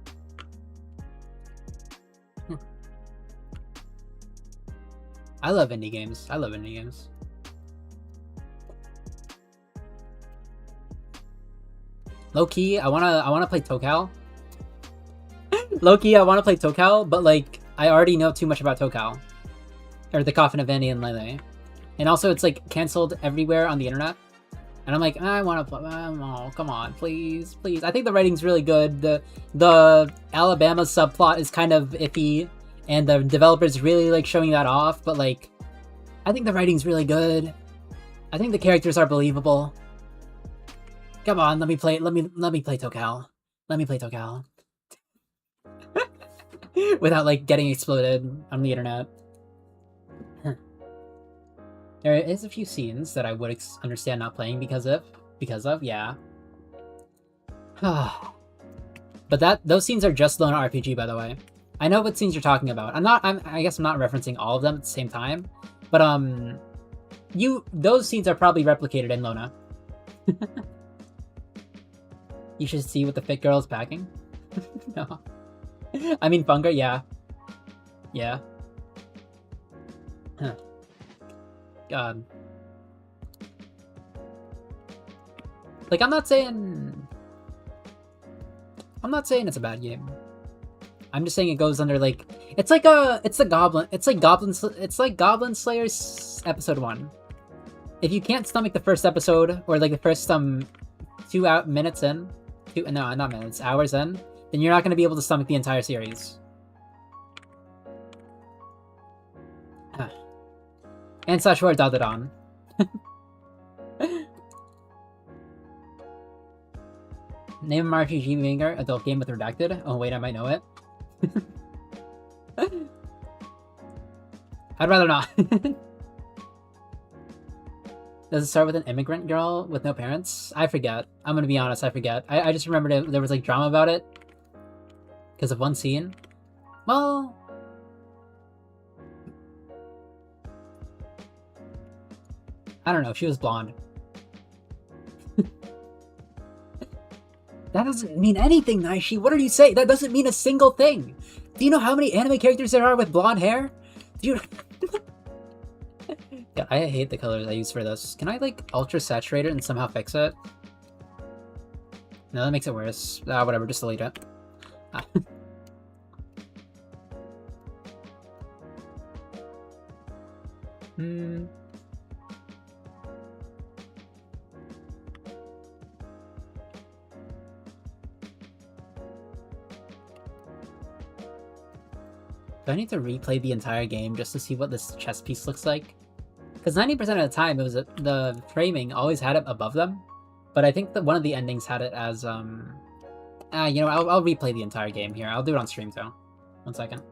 I love indie games. Low key, I wanna play Tokal. Low key, I wanna play Tokal, but like I already know too much about Tokal, or the Coffin of Vandy and Lele, and also it's like canceled everywhere on the internet. And I'm like, I want to play. Oh, come on, please. I think the writing's really good. The Alabama subplot is kind of iffy, and the developers really like showing that off. But like, I think the writing's really good. I think the characters are believable. Come on, let me play Tokal. Let me play Tokal. without like getting exploded on the internet. There is a few scenes that I would understand not playing because of, yeah. But those scenes are just Lona RPG, by the way. I know what scenes you're talking about. I guess I'm not referencing all of them at the same time, but those scenes are probably replicated in Lona. You should see what the fit girl is packing. No. I mean, Bunga, yeah. Yeah. Huh. God. Like, I'm not saying it's a bad game. I'm just saying it goes under, like, it's like Goblin Slayer's episode 1. If you can't stomach the first episode, or like the first 2 minutes in, no, not minutes, hours in, then you're not going to be able to stomach the entire series. And Sashua Dadadan. Name an RPG maker, adult game with redacted. Oh wait, I might know it. I'd rather not. Does it start with an immigrant girl with no parents? I forget. I'm gonna be honest, I forget. I just remembered there was like drama about it. Because of one scene. Well... I don't know, she was blonde. That doesn't mean anything, Naishi. What are you saying? That doesn't mean a single thing. Do you know how many anime characters there are with blonde hair? Do you... God, I hate the colors I use for this. Can I, like, ultra saturate it and somehow fix it? No, that makes it worse. Whatever, just delete it. Do I need to replay the entire game just to see what this chess piece looks like? Because 90% of the time, it was the framing always had it above them, but I think that one of the endings had it as you know, I'll replay the entire game here. I'll do it on stream too. 1 second.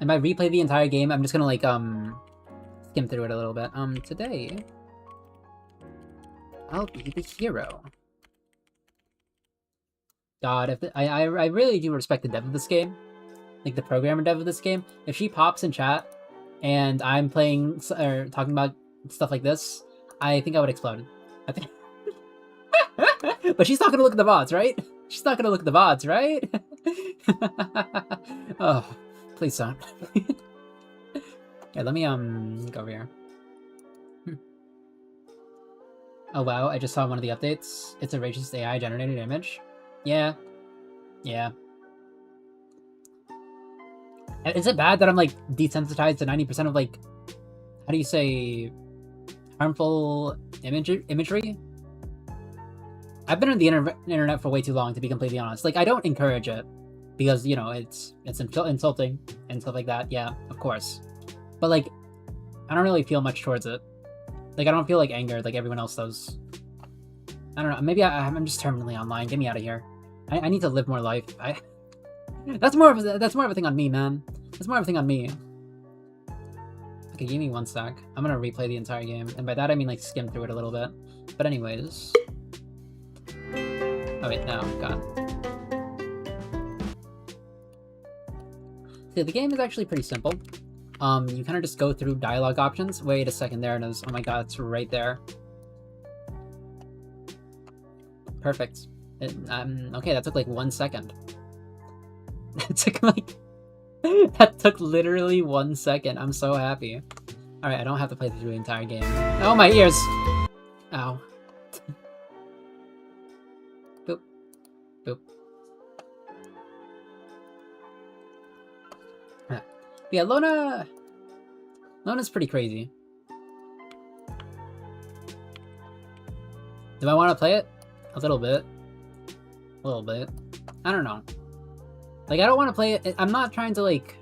And by replay the entire game, I'm just gonna like skim through it a little bit. Today I'll be the hero. God, I really do respect the dev of this game, like the programmer dev of this game. If she pops in chat and I'm playing or talking about stuff like this, I think I would explode. I think. But she's not gonna look at the VODs, right? She's not gonna look at the VODs, right? Oh, please don't. Yeah, let me go over here. Oh wow, I just saw one of the updates. It's a racist AI generated image. Yeah. Yeah. Is it bad that I'm, like, desensitized to 90% of, like, how do you say, harmful imagery? I've been on the internet for way too long, to be completely honest. Like, I don't encourage it, because, you know, it's insulting and stuff like that. Yeah, of course. But, like, I don't really feel much towards it. Like, I don't feel, like, anger like everyone else does. I don't know, maybe I'm just terminally online. Get me out of here. I need to live more life. That's more of a thing on me, man. That's more of a thing on me. Okay, give me 1 sec. I'm gonna replay the entire game, and by that I mean like skim through it a little bit. But anyways. Oh wait, no, God. See, the game is actually pretty simple. You kind of just go through dialogue options. Wait a second, there it is. Oh my God, it's right there. Perfect. Okay, that took like 1 second. That took like... that took literally 1 second. I'm so happy. Alright, I don't have to play through the entire game. Oh, my ears! Ow. Boop. Boop. But yeah, Lona's pretty crazy. Do I want to play it? A little bit. A little bit. I don't know. Like, I don't want to play it. I'm not trying to, like...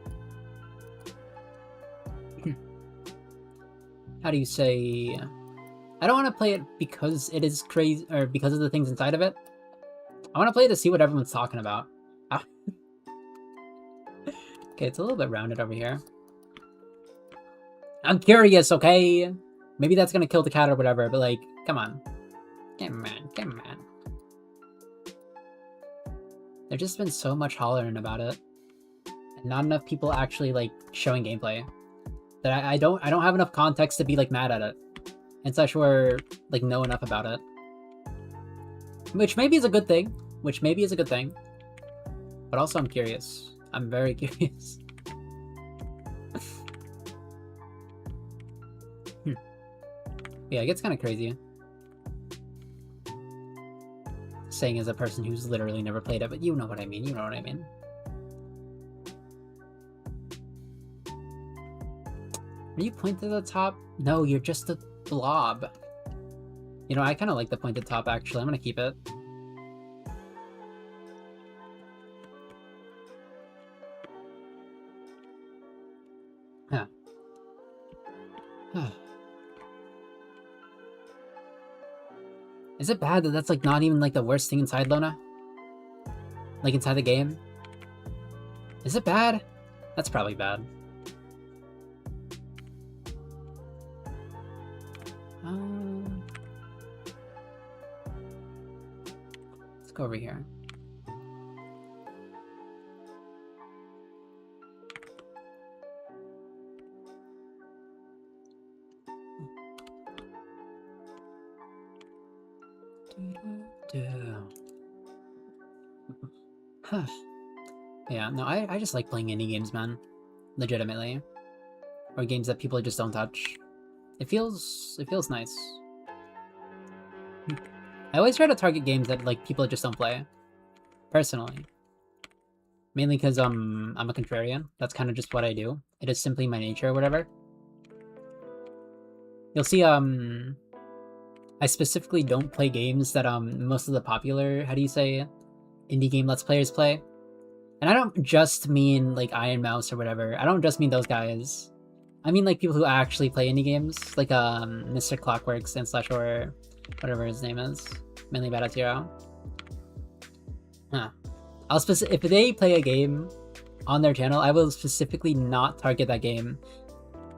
how do you say... I don't want to play it because it is crazy, or because of the things inside of it. I want to play it to see what everyone's talking about. Ah. Okay, it's a little bit rounded over here. I'm curious, okay? Maybe that's gonna kill the cat or whatever, but like, come on. Come on, come on. There's just been so much hollering about it. And not enough people actually like showing gameplay. That I don't have enough context to be like mad at it. And such where like know enough about it. Which maybe is a good thing. But also I'm curious. I'm very curious. Yeah, it gets kind of crazy. Saying as a person who's literally never played it, but you know what I mean. Are you pointed to the top? No, you're just a blob. You know, I kind of like the pointed top, actually. I'm gonna keep it. Huh. Is it bad that that's like not even like the worst thing inside Lona? Like inside the game? Is it bad? That's probably bad. Let's go over here. Huh. Yeah, no, I just like playing indie games, man. Legitimately. Or games that people just don't touch. It feels nice. I always try to target games that like people just don't play. Personally. Mainly because I'm a contrarian. That's kind of just what I do. It is simply my nature or whatever. You'll see I specifically don't play games that most of the popular, how do you say, indie game let's players play. And I don't just mean like Iron Mouse or whatever. I don't just mean those guys. I mean like people who actually play indie games, like Mr. Clockworks and slash or whatever his name is, mainly Bad at Zero. Huh. If they play a game on their channel, I will specifically not target that game.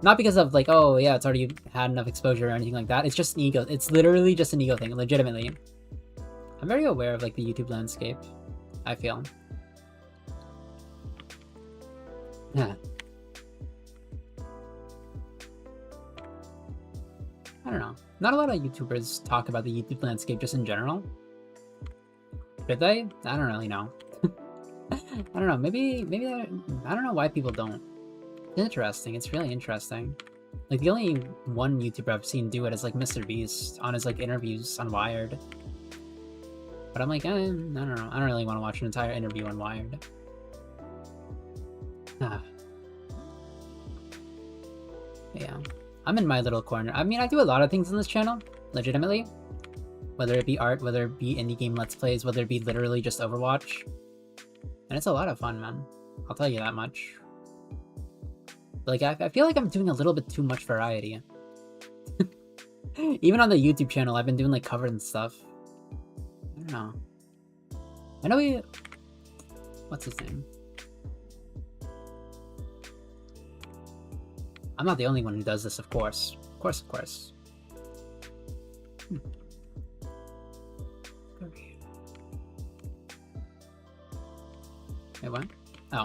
Not because of like, oh yeah, it's already had enough exposure or anything like that. It's just an ego. It's literally just an ego thing, legitimately. I'm very aware of like the YouTube landscape, I feel. Yeah. I don't know. Not a lot of YouTubers talk about the YouTube landscape just in general. Should they? I don't really know. I don't know. Maybe I don't know why people don't. It's interesting. It's really interesting. Like the only one YouTuber I've seen do it is like Mr. Beast on his like interviews on Wired. But I'm like, I don't know. I don't really want to watch an entire interview on Wired. Yeah. I'm in my little corner. I mean, I do a lot of things on this channel, legitimately. Whether it be art, whether it be indie game let's plays, whether it be literally just Overwatch. And it's a lot of fun, man. I'll tell you that much. Like, I feel like I'm doing a little bit too much variety. Even on the YouTube channel, I've been doing like covers and stuff. I don't know. I know what's his name? I'm not the only one who does this, of course. Of course. Wait, what? Oh.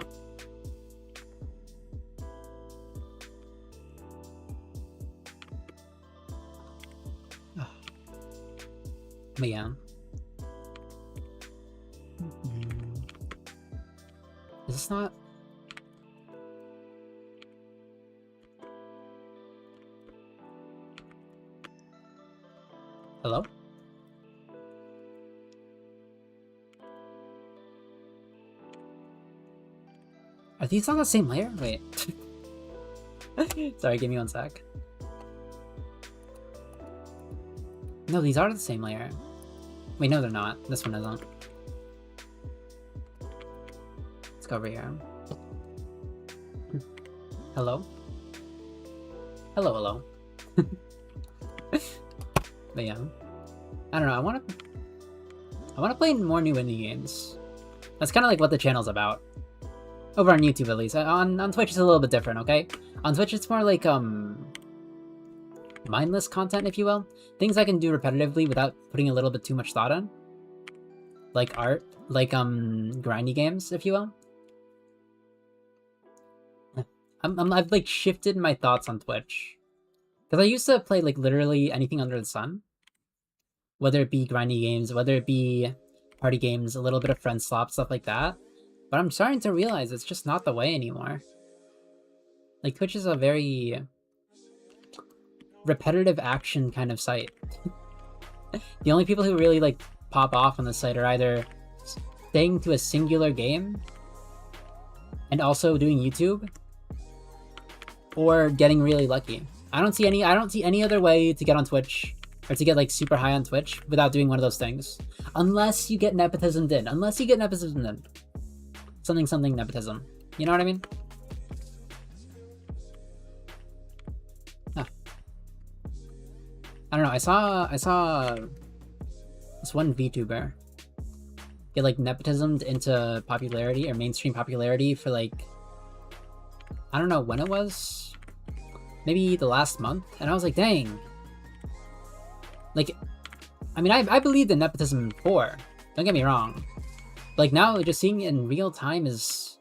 But yeah. Is this not... Hello? Are these on the same layer? Wait. Sorry, give me one sec. No, these are the same layer. Wait, no, they're not. This one isn't. Let's go over here. Hello? Hello. But yeah, I don't know. I want to play more new indie games. That's kind of like what the channel's about. Over on YouTube, at least. On Twitch, it's a little bit different. Okay, on Twitch, it's more like mindless content, if you will. Things I can do repetitively without putting a little bit too much thought in. Like art, like grindy games, if you will. I've like shifted my thoughts on Twitch. Because I used to play like literally anything under the sun. Whether it be grindy games, whether it be party games, a little bit of friend swap, stuff like that. But I'm starting to realize it's just not the way anymore. Like Twitch is a very repetitive action kind of site. The only people who really like pop off on the site are either staying to a singular game and also doing YouTube, or getting really lucky. I don't see any other way to get on Twitch or to get like super high on Twitch without doing one of those things. Unless you get nepotism in. Something nepotism. You know what I mean? Huh. I don't know. I saw this one VTuber get like nepotismed into popularity or mainstream popularity for like, I don't know when it was, maybe the last month, and I was like, dang. Like, I mean, I believed in nepotism before, don't get me wrong. Like now, just seeing it in real time is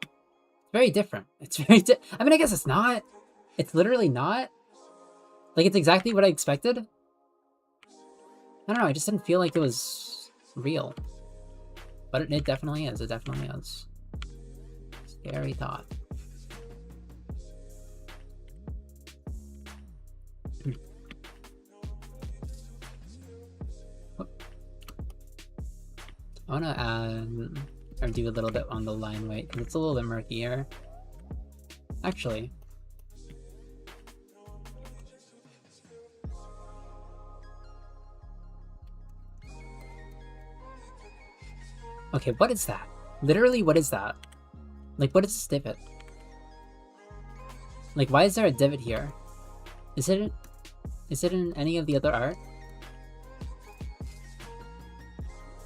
very different. It's very I mean, I guess it's not. It's literally not. Like, it's exactly what I expected. I don't know, I just didn't feel like it was real. But it definitely is, it definitely is. Scary thought. I want to add, or do a little bit on the line weight, because it's a little bit murkier. Actually. Okay, what is that? Literally, what is that? Like, what is this divot? Like, why is there a divot here? Is it in any of the other art?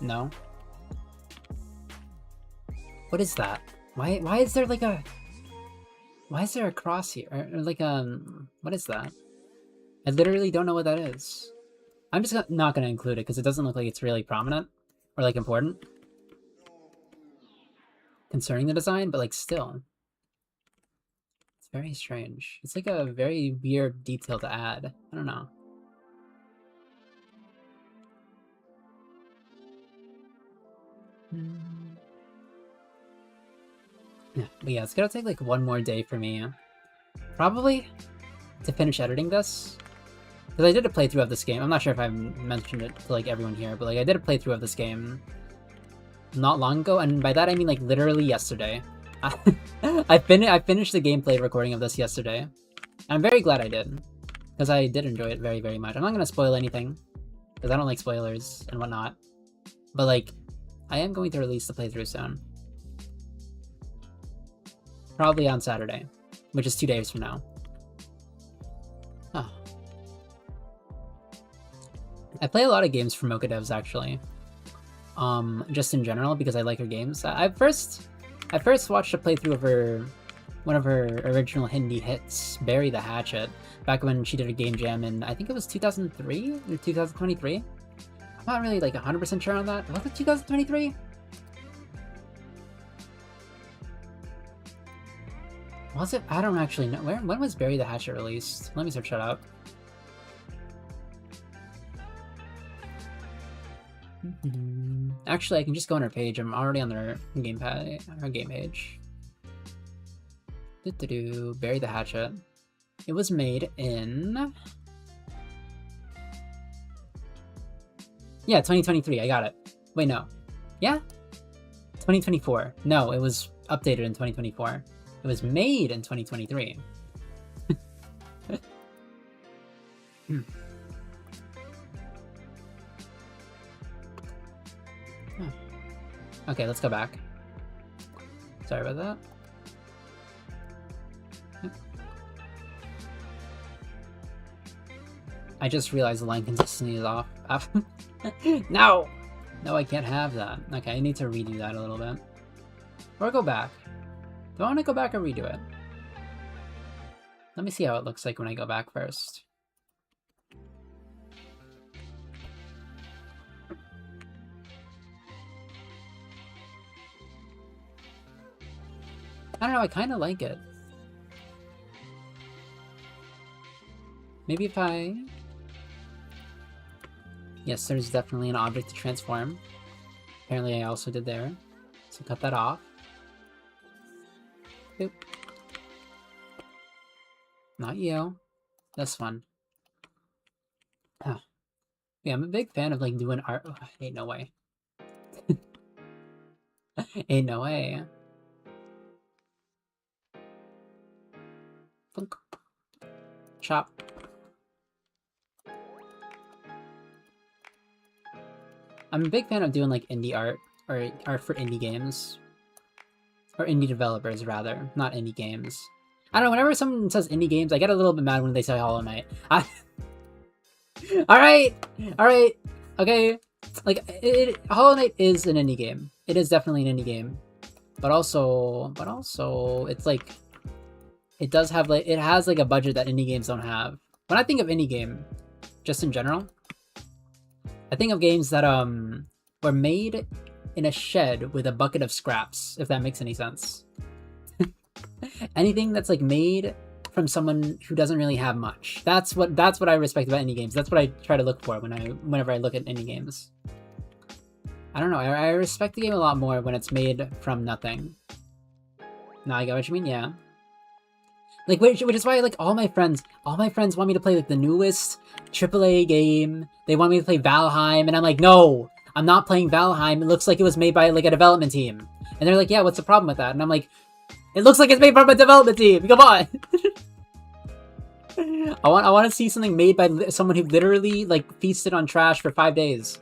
No. What is that? Why is there like a... Why is there a cross here? Or like, what is that? I literally don't know what that is. I'm just not gonna include it because it doesn't look like it's really prominent or like important concerning the design, but like still. It's very strange. It's like a very weird detail to add. I don't know. Yeah, but yeah, it's gonna take like one more day for me, probably, to finish editing this. Because I did a playthrough of this game. I'm not sure if I've mentioned it to like everyone here, but like I did a playthrough of this game not long ago, and by that I mean like literally yesterday. I finished the gameplay recording of this yesterday. I'm very glad I did, because I did enjoy it very, very much. I'm not gonna spoil anything, because I don't like spoilers and whatnot. But like, I am going to release the playthrough soon. Probably on Saturday, which is 2 days from now. Oh. I play a lot of games from Mocha Devs, actually. Just in general, because I like her games. I first watched a playthrough of one of her original Hindi hits, Bury the Hatchet, back when she did a game jam in, I think it was 2003 or 2023. I'm not really like 100% sure on that. Was it 2023? Was it? I don't actually know. When was Bury the Hatchet released? Let me search that up. Actually, I can just go on her page. I'm already on her game page. Bury the Hatchet. It was made in... Yeah, 2023. I got it. Wait, no. Yeah? 2024. No, it was updated in 2024. It was made in 2023. Okay, let's go back. Sorry about that. I just realized the line consistency is off. No! No, I can't have that. Okay, I need to redo that a little bit. Or go back. Do I want to go back or redo it? Let me see how it looks like when I go back first. I don't know, I kind of like it. Maybe if I... Yes, there's definitely an object to transform. Apparently I also did there. So cut that off. Boop. Not you. This one. Huh. Yeah, I'm a big fan of like doing art. Oh, ain't no way. Ain't no way. Plunk. Chop. I'm a big fan of doing like indie art, or art for indie games. Or indie developers, rather. Not indie games. I don't know, whenever someone says indie games, I get a little bit mad when they say Hollow Knight. Alright! Alright! Okay. Like, Hollow Knight is an indie game. It is definitely an indie game. But also, it's like... It does have, like, it has, like, a budget that indie games don't have. When I think of indie game, just in general, I think of games that, were made in a shed with a bucket of scraps, if that makes any sense. Anything that's, like, made from someone who doesn't really have much. That's what I respect about indie games. That's what I try to look for whenever I look at indie games. I don't know, I respect the game a lot more when it's made from nothing. No, I get what you mean, yeah. Like, which is why, like, all my friends want me to play, like, the newest AAA game. They want me to play Valheim, and I'm like, no! I'm not playing Valheim. It looks like it was made by, like, a development team. And they're like, yeah, what's the problem with that? And I'm like, it looks like it's made from a development team! Come on! I want to see something made by someone who literally, like, feasted on trash for 5 days.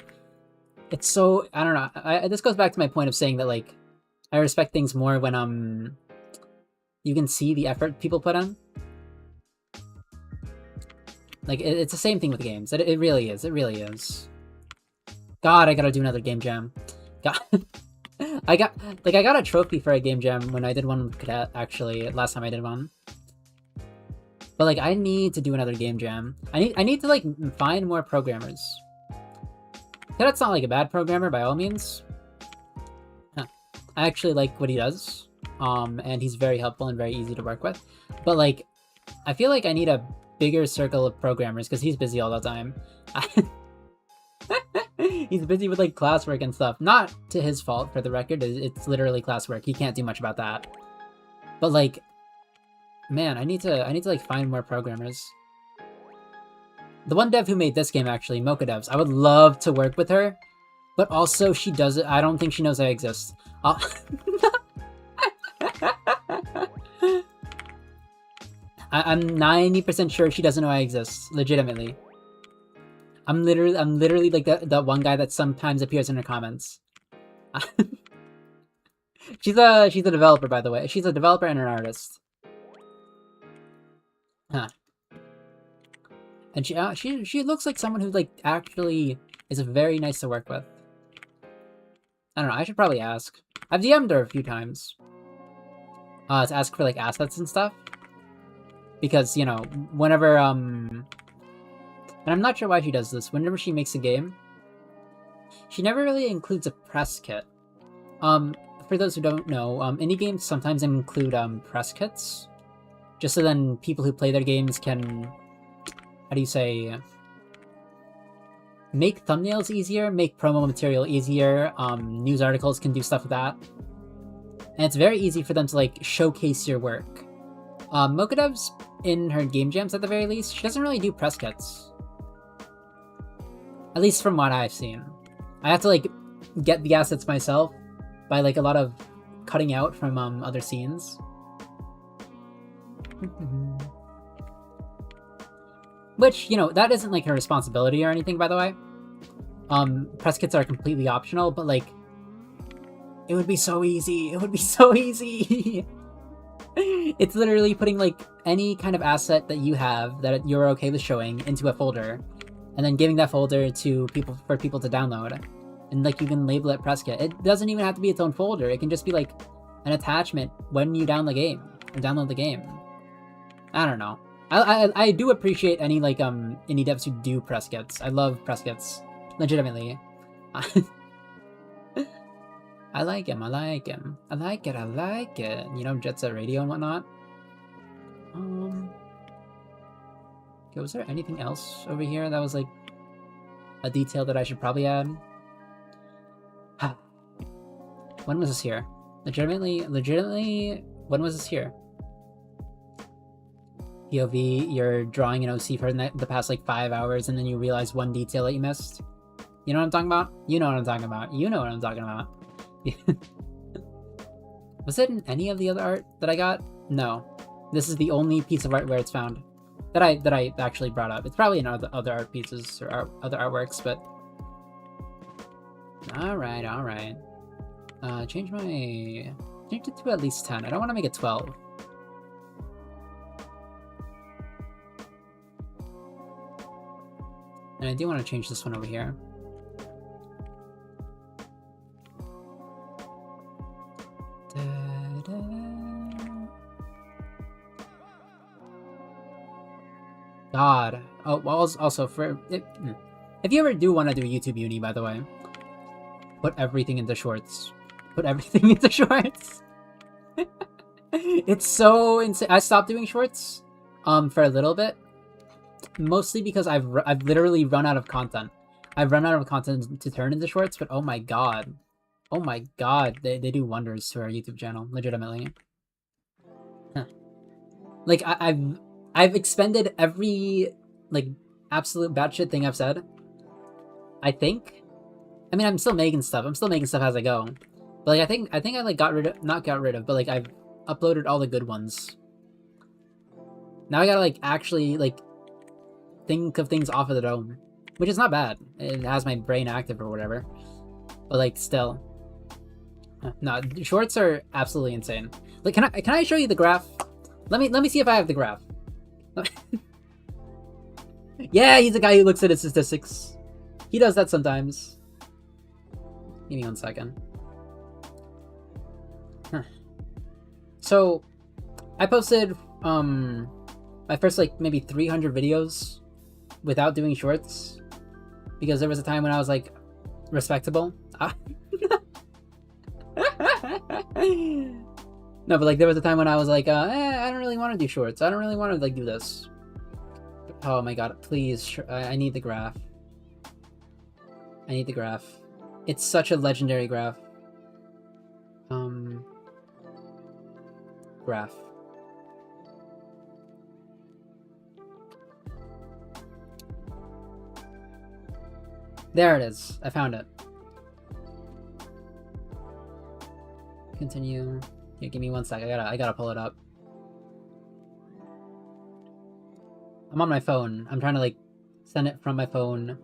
It's so... I don't know. This goes back to my point of saying that, like, I respect things more when, you can see the effort people put in. Like, it's the same thing with games. It really is. It really is. God, I gotta do another game jam. God. I got a trophy for a game jam when I did one with Cadet, actually, last time I did one. But, like, I need to do another game jam. I need to, like, find more programmers. Cadet's not, like, a bad programmer, by all means. Huh. I actually like what he does. And he's very helpful and very easy to work with. But, like, I feel like I need a bigger circle of programmers, because he's busy all the time. He's busy with, like, classwork and stuff. Not to his fault, for the record. It's literally classwork. He can't do much about that. But, like, man, I need to like, find more programmers. The one dev who made this game, actually, Mocha Devs, I would love to work with her. But also, she does it. I don't think she knows I exist. I'm 90% sure she doesn't know I exist. Legitimately. I'm literally like that one guy that sometimes appears in her comments. She's a developer, by the way. She's a developer and an artist. Huh. And she looks like someone who, like, actually is very nice to work with. I don't know, I should probably ask. I've DM'd her a few times. To ask for, like, assets and stuff. Because, you know, whenever, and I'm not sure why she does this, whenever she makes a game, she never really includes a press kit. For those who don't know, indie games sometimes include, press kits. Just so then people who play their games can, how do you say, make thumbnails easier, make promo material easier, news articles can do stuff with that. And it's very easy for them to, like, showcase your work. Mocha Devs, in her game jams at the very least, she doesn't really do press kits. At least from what I've seen. I have to, like, get the assets myself by, like, a lot of cutting out from other scenes. Which, you know, that isn't, like, her responsibility or anything, by the way. Press kits are completely optional, but, like, it would be so easy. It would be so easy. It's literally putting, like, any kind of asset that you have that you're okay with showing into a folder, and then giving that folder to people for people to download. And like you can label it press kit. It doesn't even have to be its own folder. It can just be like an attachment when you download the game. I don't know. I do appreciate any like indie devs who do press kits. I love press kits, legitimately. I like him. I like him. I like it. I like it. You know, Jet Set Radio and whatnot. Okay, was there anything else over here that was like a detail that I should probably add? When was this here? Legitimately, when was this here? POV, you're drawing an OC for the past like 5 hours and then you realize one detail that you missed. You know what I'm talking about? You know what I'm talking about. You know what I'm talking about. Was it in any of the other art that I got? No. This is the only piece of art where it's found. That I actually brought up. It's probably in other art pieces or other artworks, but... Alright. Change it to at least 10. I don't want to make it 12. And I do want to change this one over here. God. Oh, well, also for if you ever do want to do YouTube Uni, by the way, put everything into shorts. Put everything into shorts. It's so insane. I stopped doing shorts for a little bit, mostly because I've literally run out of content. I've run out of content to turn into shorts, but oh my god, they do wonders to our YouTube channel, legitimately. Huh. Like I've expended every like absolute batshit thing I've said. I think. I mean, I'm still making stuff. I'm still making stuff as I go. But like I think I like not got rid of, but like I've uploaded all the good ones. Now I gotta like actually like think of things off of the dome, which is not bad. It has my brain active or whatever. But like still, no, shorts are absolutely insane. Like, can I show you the graph? Let me see if I have the graph. Yeah, he's a guy who looks at his statistics. He does that sometimes. Give me 1 second. Huh. So, I posted my first like maybe 300 videos without doing shorts because there was a time when I was like respectable. No, but like there was a time when I was like, I don't really want to do shorts. I don't really want to like do this. Oh my god, please, I need the graph. I need the graph. It's such a legendary graph. Graph. There it is. I found it. Continue. Here, give me 1 sec. I gotta pull it up. I'm on my phone. I'm trying to like send it from my phone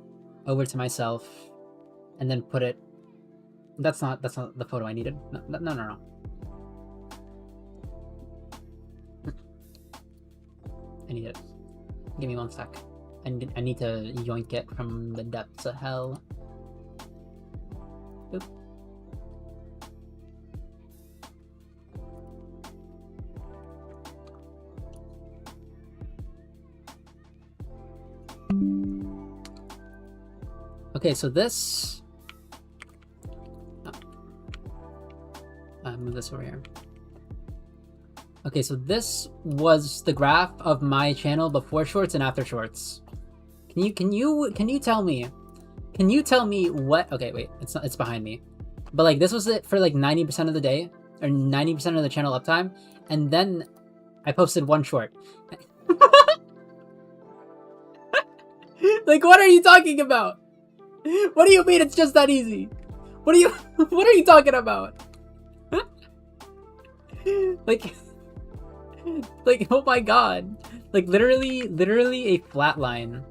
over to myself and then put it. That's not the photo I needed. No. I need it. Give me 1 sec. I need to yoink it from the depths of hell. Oop. Okay, so this... move this over here. Okay, so this was the graph of my channel before shorts and after shorts. Can you tell me what? Okay, wait, it's behind me. But like this was it for like 90% of the day or 90% of the channel uptime, and then I posted one short. Like, what are you talking about? What do you mean it's just that easy? What are you talking about? Like, oh my god. Like, literally a flat line.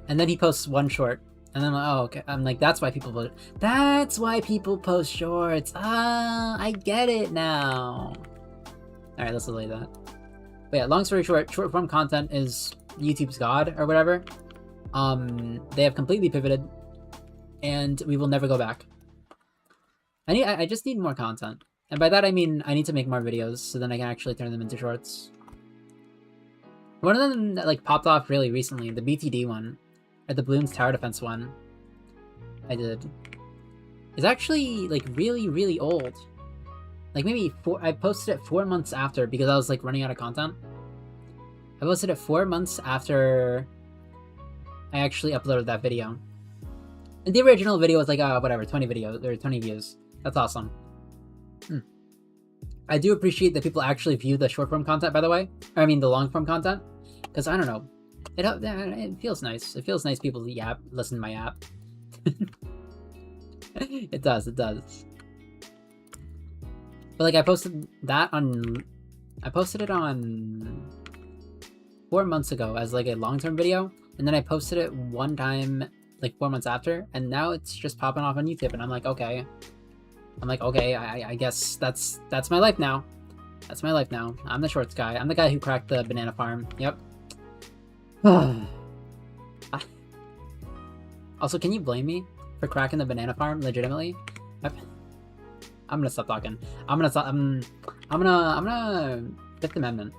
And then he posts one short. And then I'm like, oh, okay. I'm like, that's why people post shorts. Ah, I get it now. Alright, let's delete that. But yeah, long story short, short form content is YouTube's god or whatever. They have completely pivoted, and we will never go back. I just need more content, and by that I mean I need to make more videos so then I can actually turn them into shorts. One of them that like popped off really recently, the BTD one, or the Bloons Tower Defense one, I did, is actually like really old. Like maybe I posted it 4 months after because I was like running out of content. I posted it 4 months after I actually uploaded that video. And the original video was like, whatever, 20 videos, or 20 views. That's awesome. I do appreciate that people actually view the short form content, by the way. Or, I mean, the long form content. Because, I don't know. It feels nice. It feels nice people listen to my app. It does, it does. But, like, I posted it on 4 months ago as, like, a long-term video. And then I posted it one time, like, 4 months after. And now it's just popping off on YouTube. And I'm like, okay. I guess that's my life now. That's my life now. I'm the shorts guy. I'm the guy who cracked the banana farm. Yep. Also, can you blame me for cracking the banana farm? Legitimately? I'm gonna stop talking. I'm gonna Fifth Amendment.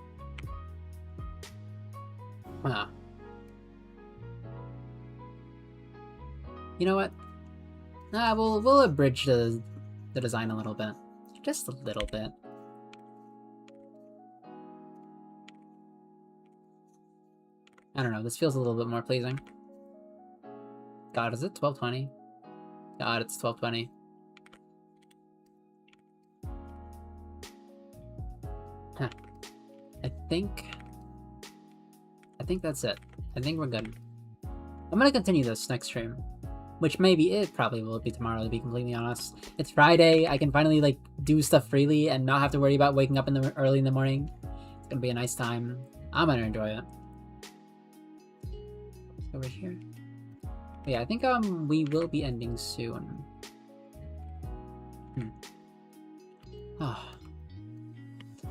You know what? We'll abridge the design a little bit. Just a little bit. I don't know, this feels a little bit more pleasing. God, is it 12:20? God, it's 12:20. Huh. I think that's it. I think we're good. I'm gonna continue this next stream. Which maybe it probably will be tomorrow, to be completely honest. It's Friday. I can finally like do stuff freely and not have to worry about waking up early in the morning. It's gonna be a nice time. I'm gonna enjoy it. Over here. But yeah, I think we will be ending soon. Oh.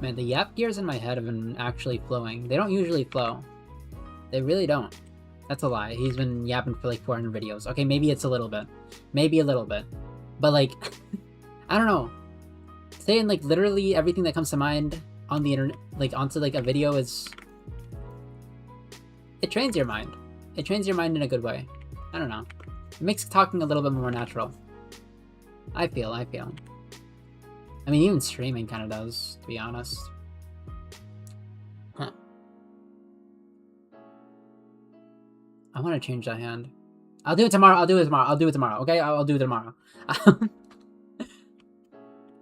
Man, the yap gears in my head have been actually flowing. They don't usually flow. They really don't. That's a lie. He's been yapping for like 400 videos. Okay, maybe it's a little bit. Maybe a little bit. But like, I don't know. Saying like literally everything that comes to mind on the internet, like onto like a video is... It trains your mind. It trains your mind in a good way. I don't know. It makes talking a little bit more natural. I feel. I mean, even streaming kind of does, to be honest. Huh. I want to change that hand. I'll do it tomorrow. Okay? I'll do it tomorrow.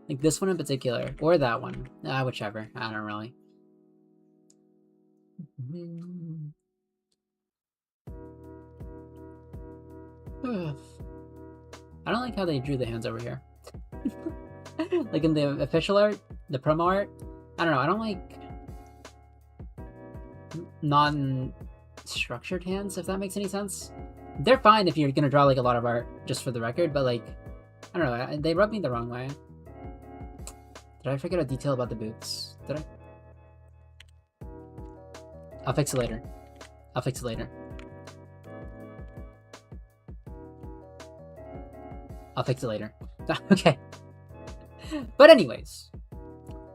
Like this one in particular. Or that one. Whichever. I don't really. I don't like how they drew the hands over here. Like in the official art, the promo art. I don't know. I don't like non-structured hands, if that makes any sense. They're fine if you're gonna draw like a lot of art, just for the record, but like, I don't know, they rub me the wrong way. Did I forget a detail about the boots? Did I? I'll fix it later. Okay. But anyways,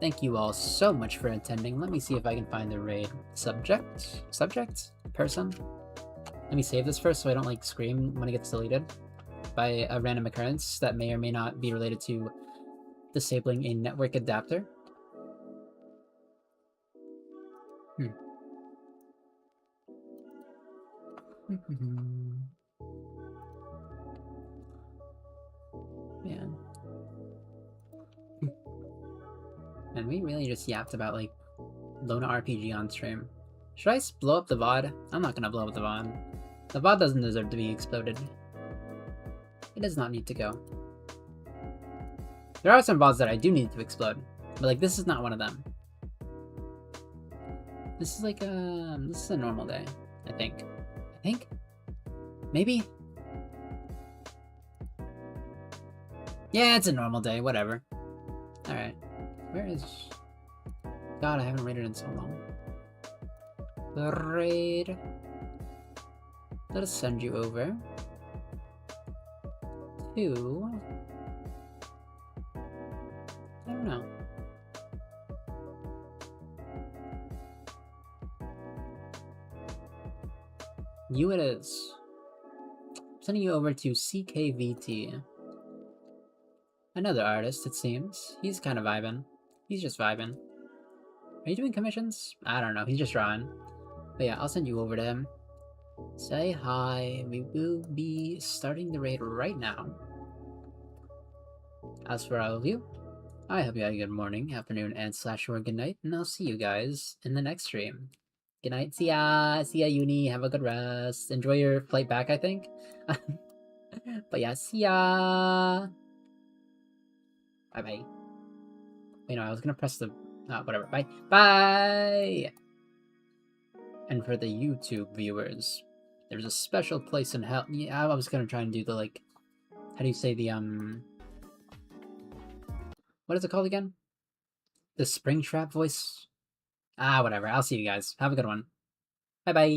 thank you all so much for attending. Let me see if I can find the raid subject? Person? Let me save this first so I don't like scream when it gets deleted by a random occurrence that may or may not be related to disabling a network adapter. Man. And we really just yapped about like Lona RPG on stream. Should I blow up the VOD? I'm not gonna blow up the VOD. The VOD doesn't deserve to be exploded. It does not need to go. There are some VODs that I do need to explode, but like this is not one of them. This is like this is a normal day, I think. Maybe? Yeah, it's a normal day, whatever. Alright. Where is... God, I haven't raided in so long. Great. Let us send you over to... I don't know. You it is. Sending you over to CKVT. Another artist, it seems. He's kind of vibing. He's just vibing. Are you doing commissions? I don't know. He's just drawing. But yeah, I'll send you over to him. Say hi. We will be starting the raid right now. As for all of you, I hope you had a good morning, afternoon, and /or good night, and I'll see you guys in the next stream. Good night. See ya. See ya, Uni. Have a good rest. Enjoy your flight back, I think. But yeah, see ya. Bye-bye. You know, I was gonna press the... whatever. Bye. Bye! And for the YouTube viewers, there's a special place in hell... Yeah, I was gonna try and do the, like... How do you say the, What is it called again? The Springtrap voice? Whatever. I'll see you guys. Have a good one. Bye-bye.